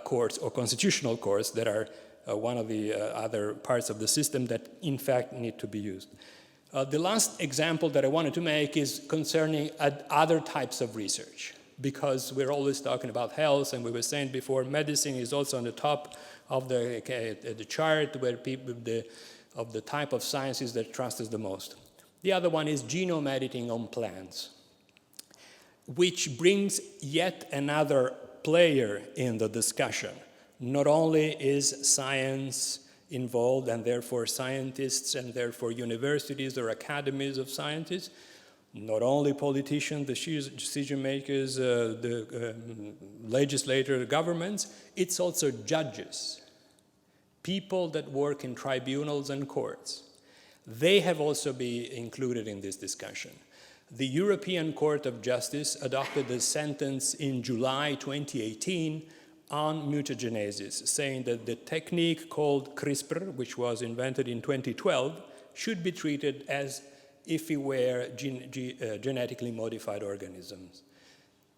courts or constitutional courts that are one of the other parts of the system that in fact need to be used. The last example that I wanted to make is concerning other types of research, because we're always talking about health, and we were saying before, medicine is also on the top of the chart where people of the type of sciences that trust us the most. The other one is genome editing on plants, which brings yet another player in the discussion. Not only is science involved, and therefore scientists, and therefore universities or academies of scientists, not only politicians, the decision makers, the legislators, the governments, it's also judges, people that work in tribunals and courts. They have also been included in this discussion. The European Court of Justice adopted a sentence in July 2018 on mutagenesis, saying that the technique called CRISPR, which was invented in 2012, should be treated as if it were genetically modified organisms.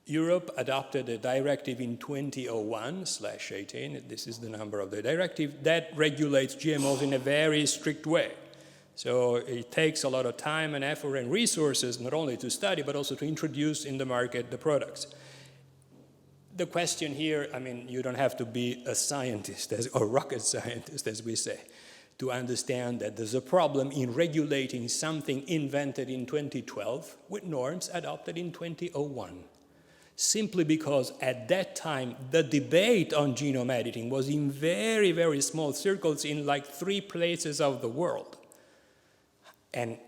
Europe adopted a directive in 2001/18, this is the number of the directive, that regulates GMOs in a very strict way. So it takes a lot of time and effort and resources, not only to study, but also to introduce in the market the products. The question here, I mean, you don't have to be a scientist or rocket scientist, as we say, to understand that there's a problem in regulating something invented in 2012 with norms adopted in 2001. Simply because at that time, the debate on genome editing was in very, very small circles in like 3 places of the world. And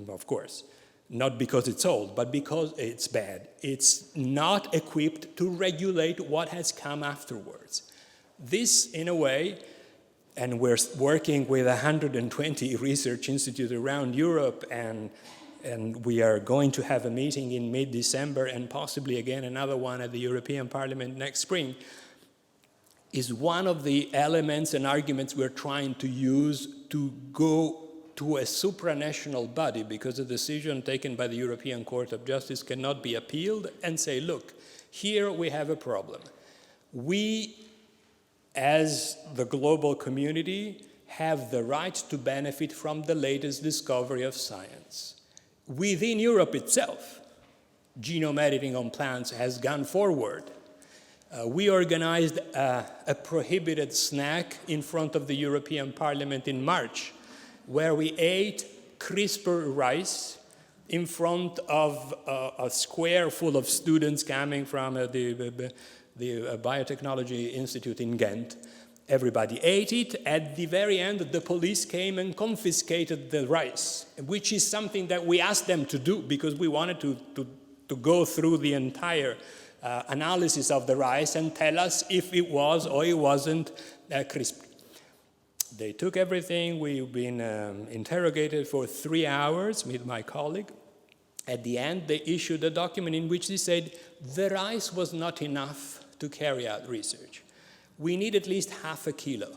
of course, not because it's old, but because it's bad. It's not equipped to regulate what has come afterwards. This, in a way, and we're working with 120 research institutes around Europe, and we are going to have a meeting in mid-December and possibly again another one at the European Parliament next spring, is one of the elements and arguments we're trying to use to go to a supranational body, because a decision taken by the European Court of Justice cannot be appealed, and say, look, here we have a problem. We as the global community, have the right to benefit from the latest discovery of science. Within Europe itself, genome editing on plants has gone forward. We organized a prohibited snack in front of the European Parliament in March, where we ate CRISPR rice in front of a square full of students coming from the Biotechnology Institute in Ghent. Everybody ate it. At the very end, the police came and confiscated the rice, which is something that we asked them to do because we wanted to go through the entire analysis of the rice and tell us if it was or it wasn't CRISPR. They took everything. We've been interrogated for 3 hours with my colleague. At the end, they issued a document in which they said the rice was not enough to carry out research. We need at least half a kilo,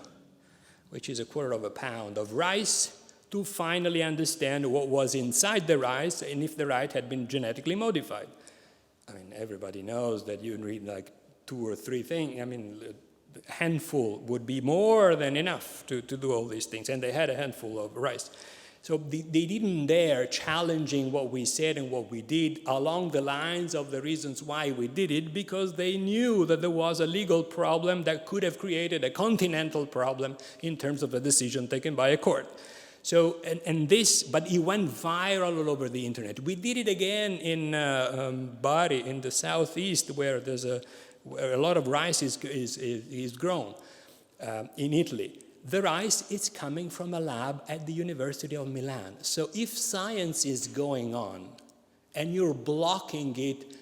which is a quarter of a pound of rice, to finally understand what was inside the rice and if the rice had been genetically modified. I mean, everybody knows that you read like 2 or 3 things. I mean, a handful would be more than enough to do all these things, and they had a handful of rice. So they didn't dare challenging what we said and what we did along the lines of the reasons why we did it, because they knew that there was a legal problem that could have created a continental problem in terms of a decision taken by a court. So, but it went viral all over the internet. We did it again in Bari, in the southeast, where where a lot of rice is grown in Italy. The rice is coming from a lab at the University of Milan. So if science is going on and you're blocking it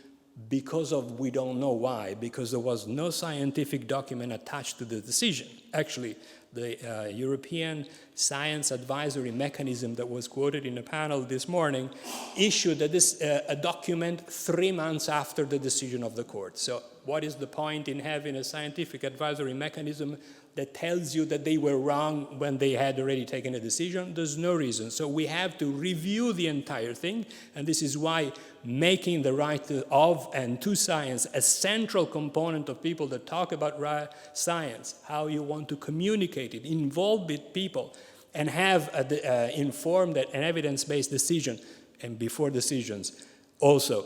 because of we don't know why, because there was no scientific document attached to the decision. Actually, the European Science Advisory Mechanism that was quoted in a panel this morning issued a document 3 months after the decision of the court. So what is the point in having a scientific advisory mechanism that tells you that they were wrong when they had already taken a decision? There's no reason. So we have to review the entire thing, and this is why making the right of and to science a central component of people that talk about science, how you want to communicate it, involve with people, and have an informed and evidence-based decision, and before decisions, also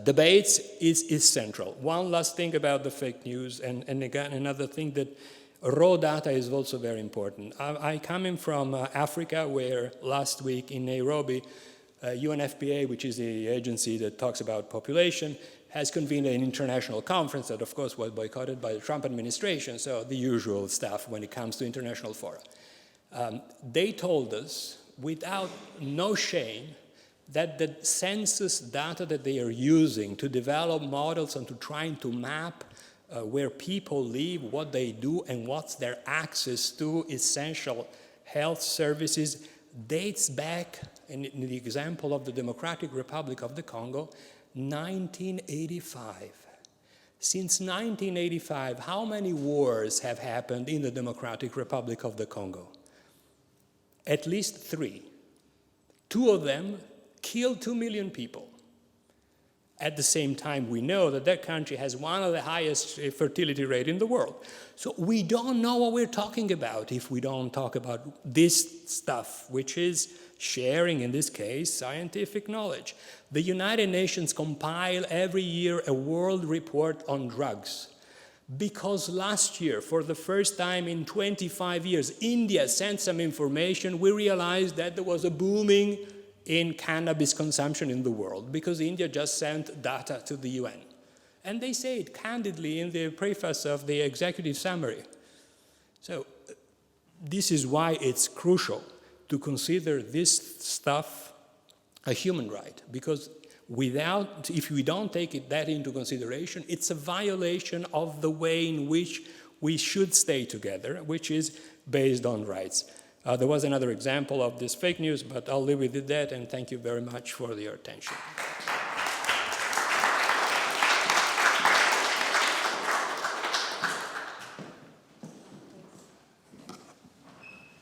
debates is central. One last thing about the fake news, and again, another thing that raw data is also very important. I come from Africa, where last week in Nairobi, UNFPA, which is the agency that talks about population, has convened an international conference that, of course, was boycotted by the Trump administration, so the usual stuff when it comes to international fora. They told us, without no shame, that the census data that they are using to develop models and to trying to map where people live, what they do, and what's their access to essential health services dates back, in the example of the Democratic Republic of the Congo, 1985. Since 1985, how many wars have happened in the Democratic Republic of the Congo? At least 3. 2 of them killed 2 million people. At the same time, we know that that country has one of the highest fertility rates in the world. So we don't know what we're talking about if we don't talk about this stuff, which is sharing, in this case, scientific knowledge. The United Nations compile every year a world report on drugs. Because last year, for the first time in 25 years, India sent some information, we realized that there was a booming in cannabis consumption in the world, because India just sent data to the UN. And they say it candidly in the preface of the executive summary. So this is why it's crucial to consider this stuff a human right, because if we don't take that into consideration, it's a violation of the way in which we should stay together, which is based on rights. There was another example of this fake news, but I'll leave it at that, and thank you very much for your attention.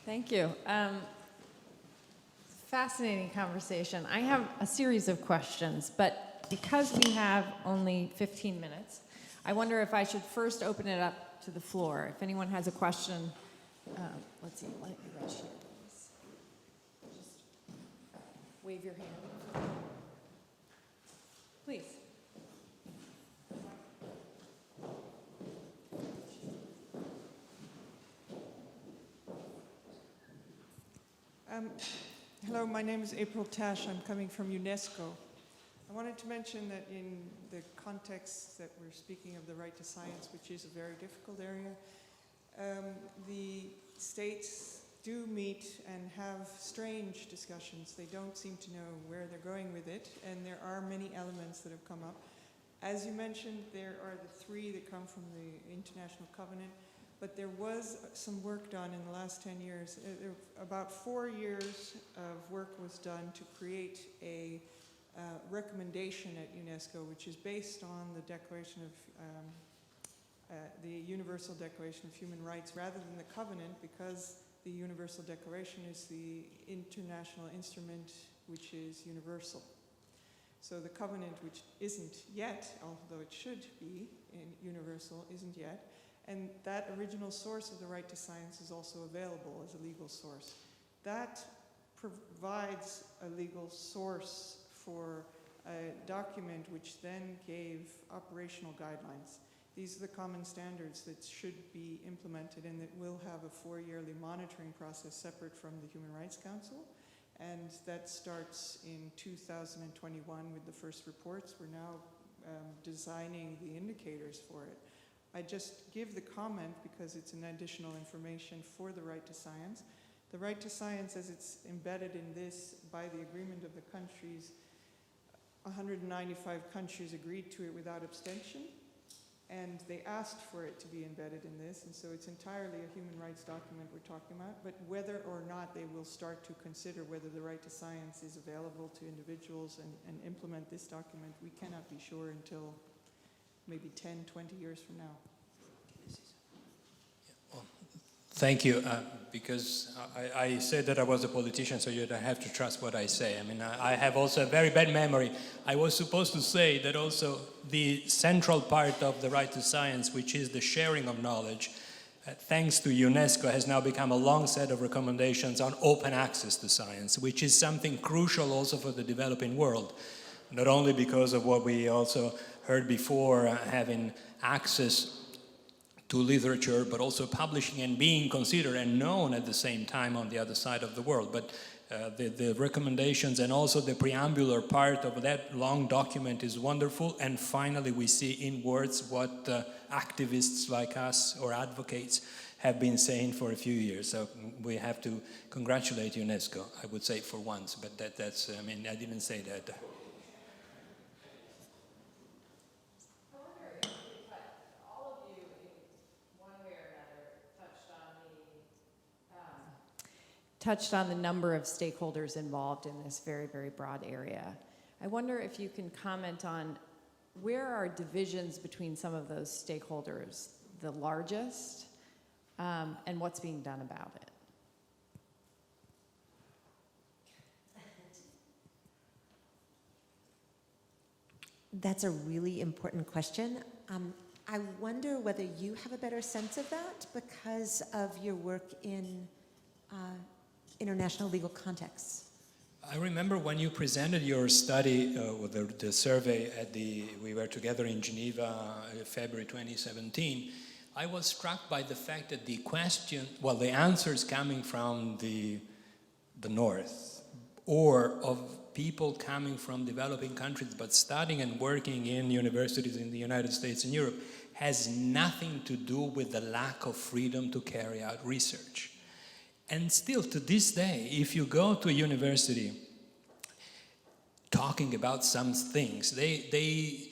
Thank you. Fascinating conversation. I have a series of questions, but because we have only 15 minutes, I wonder if I should first open it up to the floor. If anyone has a question, let's see, let me rush here, please. Just wave your hand. Please.
Hello, my name is April Tash. I'm coming from UNESCO. I wanted to mention that in the context that we're speaking of the right to science, which is a very difficult area, the states do meet and have strange discussions. They don't seem to know where they're going with it, and there are many elements that have come up. As you mentioned, there are the 3 that come from the International Covenant, but there was some work done in the last 10 years. About 4 years of work was done to create a recommendation at UNESCO, which is based on the Declaration of the Universal Declaration of Human Rights rather than the Covenant, because the Universal Declaration is the international instrument which is universal. So the Covenant, which isn't yet, although it should be universal, isn't yet. And that original source of the right to science is also available as a legal source. That provides a legal source for a document which then gave operational guidelines. These are the common standards that should be implemented, and that will have a 4-yearly monitoring process separate from the Human Rights Council. And that starts in 2021 with the first reports. We're now designing the indicators for it. I just give the comment because it's an additional information for the right to science. The right to science, as it's embedded in this by the agreement of the countries, 195 countries agreed to it without abstention, and they asked for it to be embedded in this, and so it's entirely a human rights document we're talking about. But whether or not they will start to consider whether the right to science is available to individuals and implement this document, we cannot be sure until maybe 10, 20 years from now.
Thank you, because I said that I was a politician, so you don't have to trust what I say. I mean, I have also a very bad memory. I was supposed to say that also the central part of the right to science, which is the sharing of knowledge, thanks to UNESCO, has now become a long set of recommendations on open access to science, which is something crucial also for the developing world, not only because of what we also heard before, having access to literature, but also publishing and being considered and known at the same time on the other side of the world. But the recommendations and also the preambular part of that long document is wonderful. And finally, we see in words what activists like us or advocates have been saying for a few years. So we have to congratulate UNESCO, I would say, for once. But that's, I mean, I didn't say that.
Touched on the number of stakeholders involved in this very, very broad area. I wonder if you can comment on where are divisions between some of those stakeholders the largest, and what's being done about it?
That's a really important question. I wonder whether you have a better sense of that because of your work in international legal contexts.
I remember when you presented your study, the survey we were together in Geneva, February 2017, I was struck by the fact that the answers coming from the north, or of people coming from developing countries but studying and working in universities in the United States and Europe, has nothing to do with the lack of freedom to carry out research. And still, to this day, if you go to a university talking about some things, they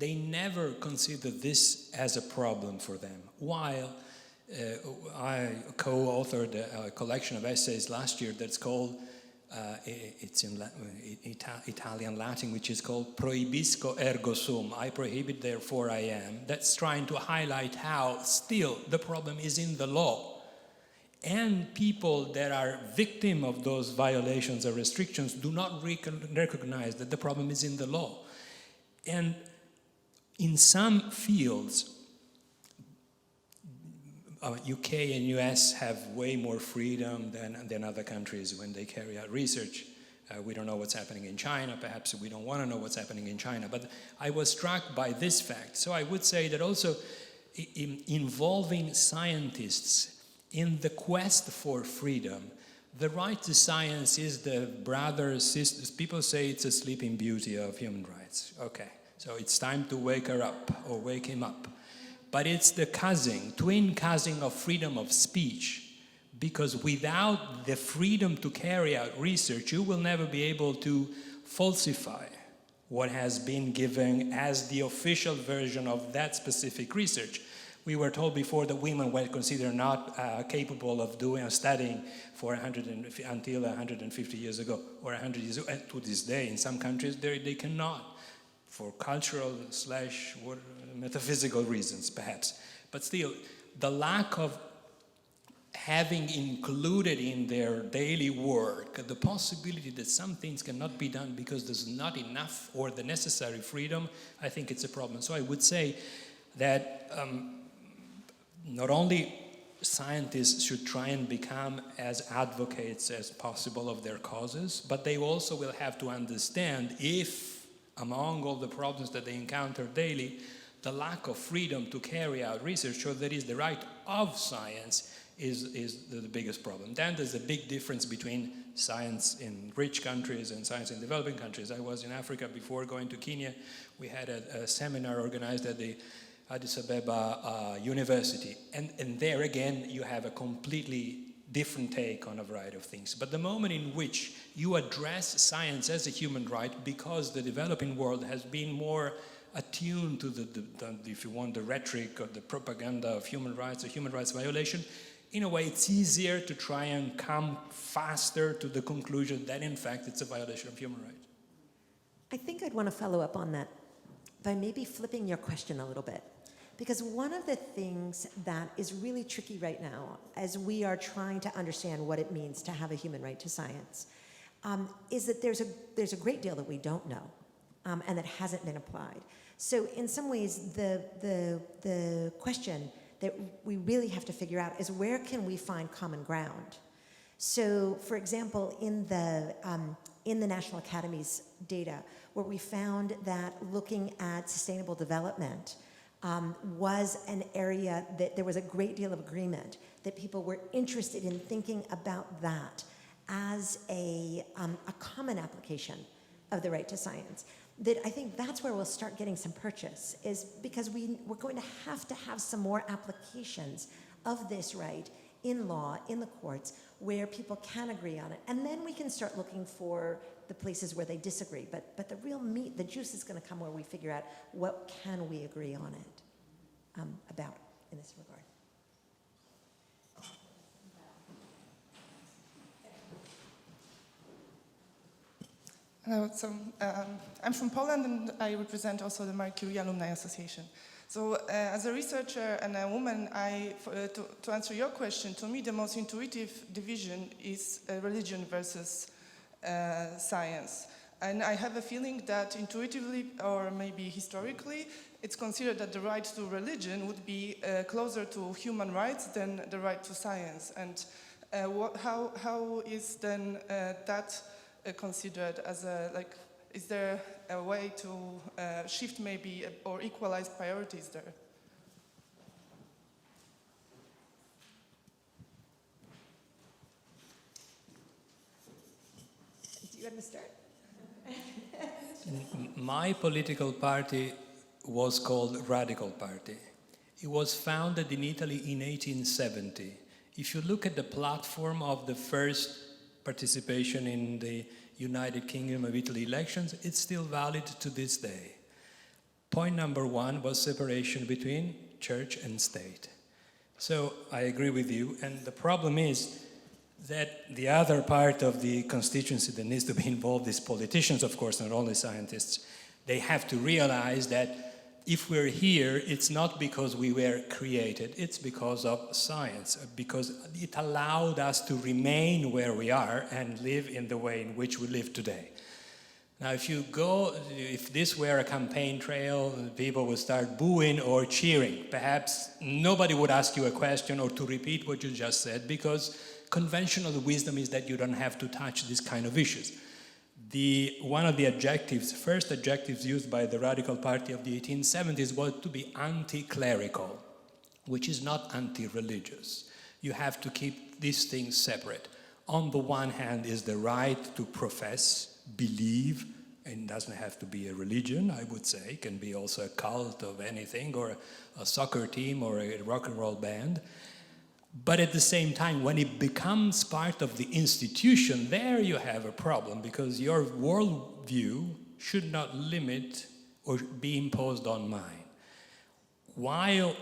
never consider this as a problem for them. While I co-authored a collection of essays last year that's called, it's in Italian Latin, which is called Prohibisco ergo sum, I prohibit, therefore I am. That's trying to highlight how still the problem is in the law. And people that are victim of those violations or restrictions do not recognize that the problem is in the law. And in some fields, UK and US have way more freedom than other countries when they carry out research. We don't know what's happening in China. Perhaps we don't want to know what's happening in China. But I was struck by this fact. So I would say that also involving scientists in the quest for freedom, the right to science is the brother, sisters. People say it's a sleeping beauty of human rights. Okay, so it's time to wake her up or wake him up. But it's the cousin, twin cousin of freedom of speech. Because without the freedom to carry out research, you will never be able to falsify what has been given as the official version of that specific research. We were told before that women were considered not capable of studying for until 150 years ago or 100 years ago. And to this day, in some countries, they cannot, for cultural / metaphysical reasons, perhaps. But still, the lack of having included in their daily work the possibility that some things cannot be done because there's not enough or the necessary freedom, I think it's a problem. So I would say that not only scientists should try and become as advocates as possible of their causes, but they also will have to understand if, among all the problems that they encounter daily, the lack of freedom to carry out research, or that is the right of science, is the biggest problem. Then there's a big difference between science in rich countries and science in developing countries. I was in Africa before going to Kenya. We had a seminar organized at the Addis Ababa University. And there again, you have a completely different take on a variety of things. But the moment in which you address science as a human right, because the developing world has been more attuned to if you want, the rhetoric or the propaganda of human rights or human rights violation, in a way, it's easier to try and come faster to the conclusion that, in fact, it's a violation of human rights.
I think I'd want to follow up on that by maybe flipping your question a little bit. Because one of the things that is really tricky right now, as we are trying to understand what it means to have a human right to science, is that there's a great deal that we don't know, and that hasn't been applied. So in some ways, the question that we really have to figure out is where can we find common ground? So, for example, in the National Academy's data, where we found that looking at sustainable development was an area that there was a great deal of agreement that people were interested in thinking about that as a common application of the right to science. That I think that's where we'll start getting some purchase, is because we're going to have some more applications of this right in law, in the courts, where people can agree on it. And then we can start looking for the places where they disagree. But the real meat, the juice is going to come where we figure out what can we agree on it, about in this regard.
I'm from Poland, and I represent also the Marie Curie Alumni Association. So as a researcher and a woman, to answer your question, to me the most intuitive division is religion versus science. And I have a feeling that intuitively, or maybe historically, it's considered that the right to religion would be closer to human rights than the right to science. And how is then that considered as is there a way to shift maybe or equalize priorities there?
Do you want to start?
My political party was called Radical Party. It was founded in Italy in 1870. If you look at the platform of the first participation in the United Kingdom of Italy elections, it's still valid to this day. Point number one was separation between church and state. So I agree with you, and the problem is that the other part of the constituency that needs to be involved is politicians, of course, not only scientists. They have to realize that if we're here, it's not because we were created, it's because of science, because it allowed us to remain where we are and live in the way in which we live today. Now, if this were a campaign trail, people would start booing or cheering. Perhaps nobody would ask you a question or to repeat what you just said, because conventional wisdom is that you don't have to touch these kind of issues. One of the first adjectives used by the Radical Party of the 1870s was to be anti-clerical, which is not anti-religious. You have to keep these things separate. On the one hand is the right to profess, believe, and it doesn't have to be a religion, I would say. It can be also a cult of anything, or a soccer team, or a rock and roll band. But at the same time, when it becomes part of the institution, there you have a problem, because your worldview should not limit or be imposed on mine. While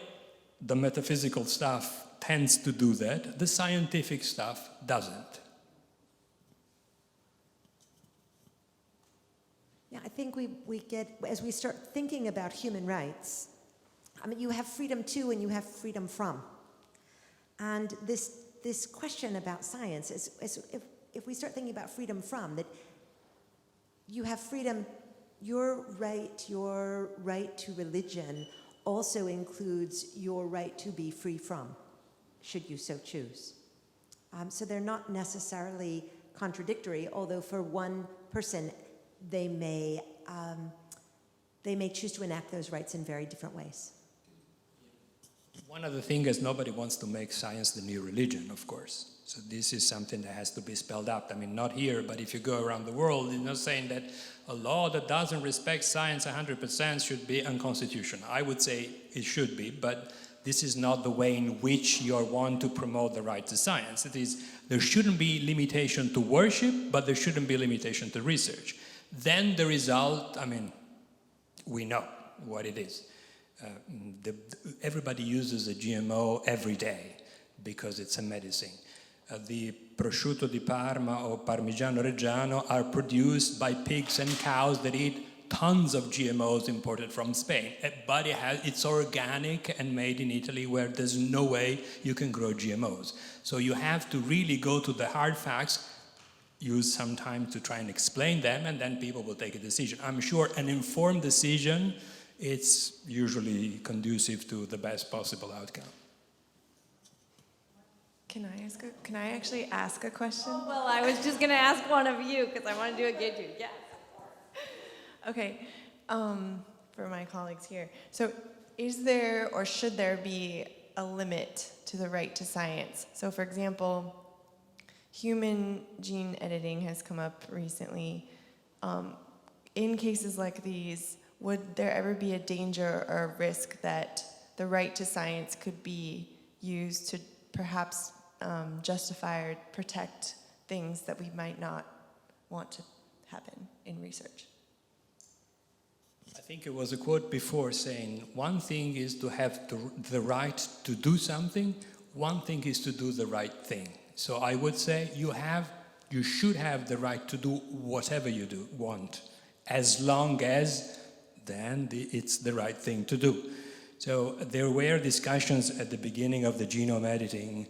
the metaphysical stuff tends to do that, the scientific stuff doesn't.
Yeah, I think we get, as we start thinking about human rights, I mean, you have freedom to and you have freedom from. And this question about science is if we start thinking about freedom from, that you have freedom, your right to religion also includes your right to be free from, should you so choose. So they're not necessarily contradictory, although for one person, they may choose to enact those rights in very different ways.
One other thing is nobody wants to make science the new religion, of course. So this is something that has to be spelled out. I mean, not here, but if you go around the world, you're not saying that a law that doesn't respect science 100% should be unconstitutional. I would say it should be, but this is not the way in which you want to promote the right to science. It is, there shouldn't be limitation to worship, but there shouldn't be limitation to research. Then the result, I mean, we know what it is. Everybody uses a GMO every day because it's a medicine. The prosciutto di Parma or Parmigiano Reggiano are produced by pigs and cows that eat tons of GMOs imported from Spain. But it's organic and made in Italy, where there's no way you can grow GMOs. So you have to really go to the hard facts, use some time to try and explain them, and then people will take a decision. I'm sure an informed decision, it's usually conducive to the best possible outcome.
Can I actually ask a question?
Well, I was just going to ask one of you, because I want to do a get you. Yes.
Okay, for my colleagues here. So is there or should there be a limit to the right to science? So for example, human gene editing has come up recently. In cases like these, would there ever be a danger or a risk that the right to science could be used to perhaps justify or protect things that we might not want to happen in research?
I think it was a quote before saying, one thing is to have the right to do something, one thing is to do the right thing. So I would say you should have the right to do whatever you want, as long as then it's the right thing to do. So there were discussions at the beginning of the genome editing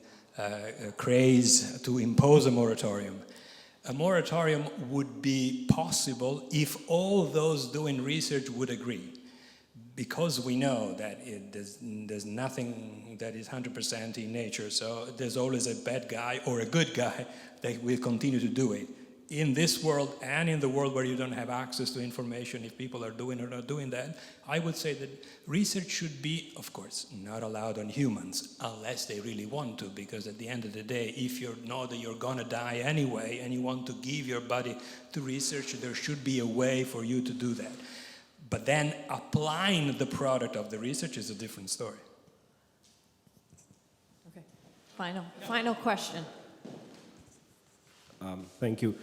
craze to impose a moratorium. A moratorium would be possible if all those doing research would agree, because we know that there's nothing that is 100% in nature, so there's always a bad guy or a good guy that will continue to do it. In this world and in the world where you don't have access to information, if people are doing or not doing that, I would say that research should be, of course, not allowed on humans unless they really want to, because at the end of the day, if you know that you're gonna die anyway and you want to give your body to research, there should be a way for you to do that. But then applying the product of the research is a different story.
Okay. Final question.
Thank you.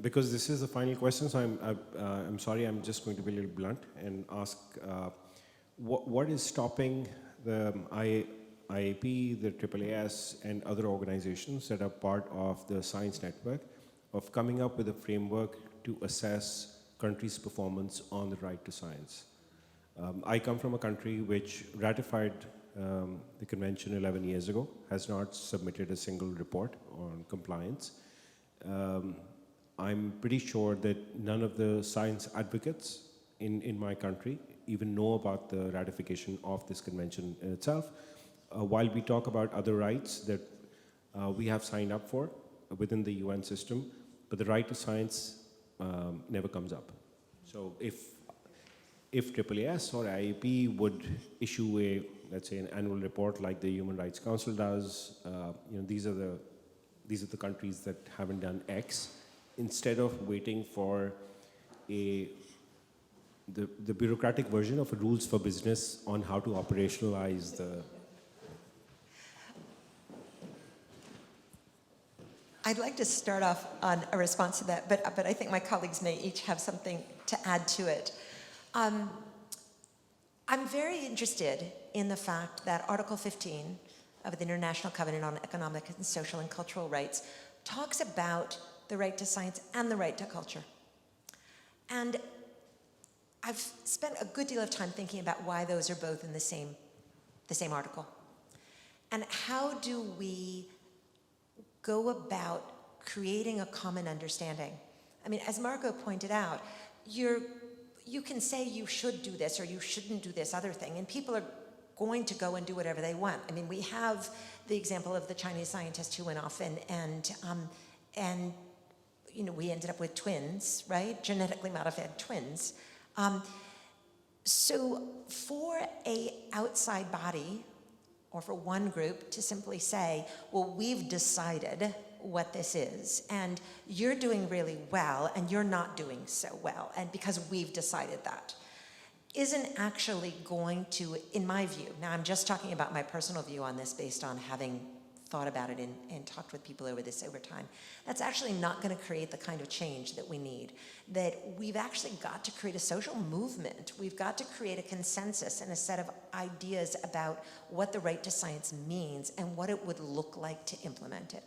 Because this is the final question, so I'm sorry, I'm just going to be a little blunt and ask, what is stopping the IAP, the AAAS, and other organizations that are part of the Science Network of coming up with a framework to assess countries' performance on the right to science? I come from a country which ratified the convention 11 years ago, has not submitted a single report on compliance. I'm pretty sure that none of the science advocates in my country even know about the ratification of this convention in itself. While we talk about other rights that we have signed up for within the UN system, but the right to science never comes up. So if AAAS or IAP would issue a, let's say, an annual report like the Human Rights Council does, these are the countries that haven't done X, instead of waiting for the bureaucratic version of a rules for business on how to operationalize the.
I'd like to start off on a response to that, but I think my colleagues may each have something to add to it. I'm very interested in the fact that Article 15 of the International Covenant on Economic and Social and Cultural Rights talks about the right to science and the right to culture. And I've spent a good deal of time thinking about why those are both in the same article. And how do we go about creating a common understanding? I mean, as Marco pointed out, you can say you should do this or you shouldn't do this other thing, and people are going to go and do whatever they want. I mean, we have the example of the Chinese scientist who went off and we ended up with twins, right? Genetically modified twins. So for a outside body, or for one group to simply say, well, we've decided what this is, and you're doing really well, and you're not doing so well, and because we've decided that, isn't actually going to, in my view, now I'm just talking about my personal view on this based on having thought about it and talked with people over time, that's actually not going to create the kind of change that we need. That we've actually got to create a social movement. We've got to create a consensus and a set of ideas about what the right to science means and what it would look like to implement it.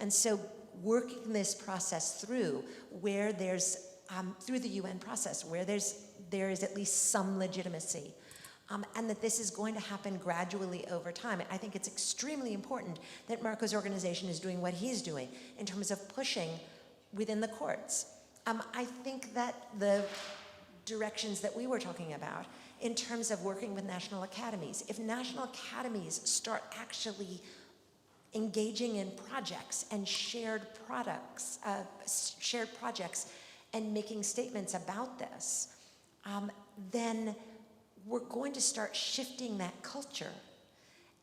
And so working this process through where there's, through the UN process, where there is at least some legitimacy, and that this is going to happen gradually over time. I think it's extremely important that Marco's organization is doing what he's doing in terms of pushing within the courts. I think that the directions that we were talking about in terms of working with national academies, if national academies start actually engaging in projects and shared projects and making statements about this, then we're going to start shifting that culture,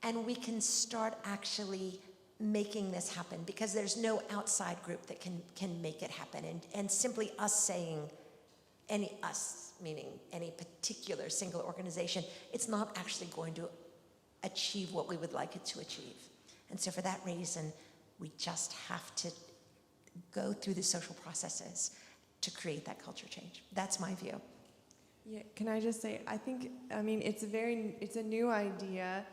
and we can start actually making this happen, because there's no outside group that can make it happen. And simply us saying, us meaning any particular single organization, it's not actually going to achieve what we would like it to achieve. And so for that reason, we just have to go through the social processes to create that culture change. That's my view.
Yeah, can I just say, it's a new idea,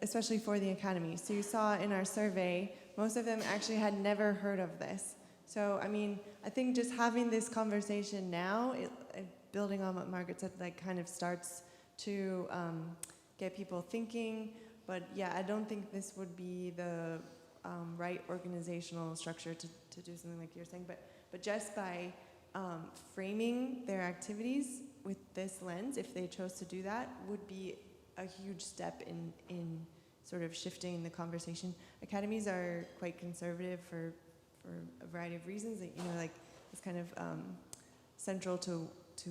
especially for the academy. So you saw in our survey, most of them actually had never heard of this. So, I think just having this conversation now, building on what Margaret said, kind of starts to get people thinking. But yeah, I don't think this would be the right organizational structure to do something like you're saying. But just by framing their activities with this lens, if they chose to do that, would be a huge step in sort of shifting the conversation. Academies are quite conservative for a variety of reasons. That, it's kind of central to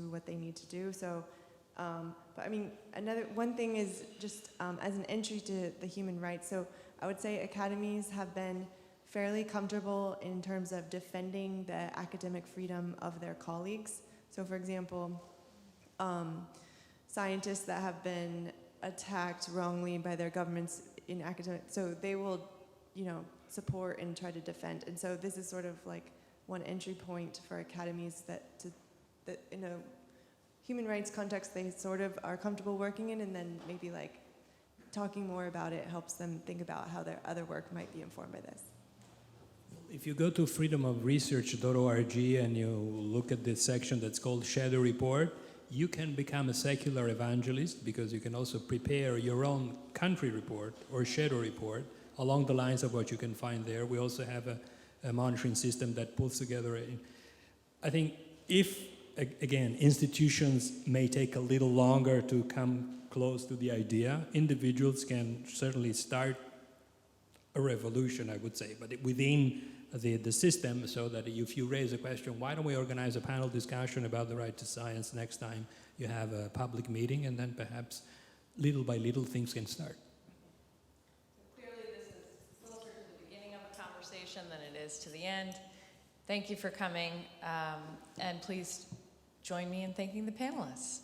what they need to do. So, but another one thing is just as an entry to the human rights. So I would say academies have been fairly comfortable in terms of defending the academic freedom of their colleagues. So, for example, scientists that have been attacked wrongly by their governments in academic, so they will, support and try to defend. And so this is sort of like one entry point for academies that in a human rights context they sort of are comfortable working in, and then maybe talking more about it helps them think about how their other work might be informed by this.
If you go to freedomofresearch.org and you look at this section that's called Shadow Report, you can become a secular evangelist, because you can also prepare your own country report or shadow report along the lines of what you can find there. We also have a monitoring system that pulls together I think if, again, institutions may take a little longer to come close to the idea, individuals can certainly start a revolution, I would say, but within the system, so that if you raise a question, why don't we organize a panel discussion about the right to science next time you have a public meeting, and then perhaps little by little things can start.
Clearly this is closer to the beginning of a conversation than it is to the end. Thank you for coming, and please join me in thanking the panelists.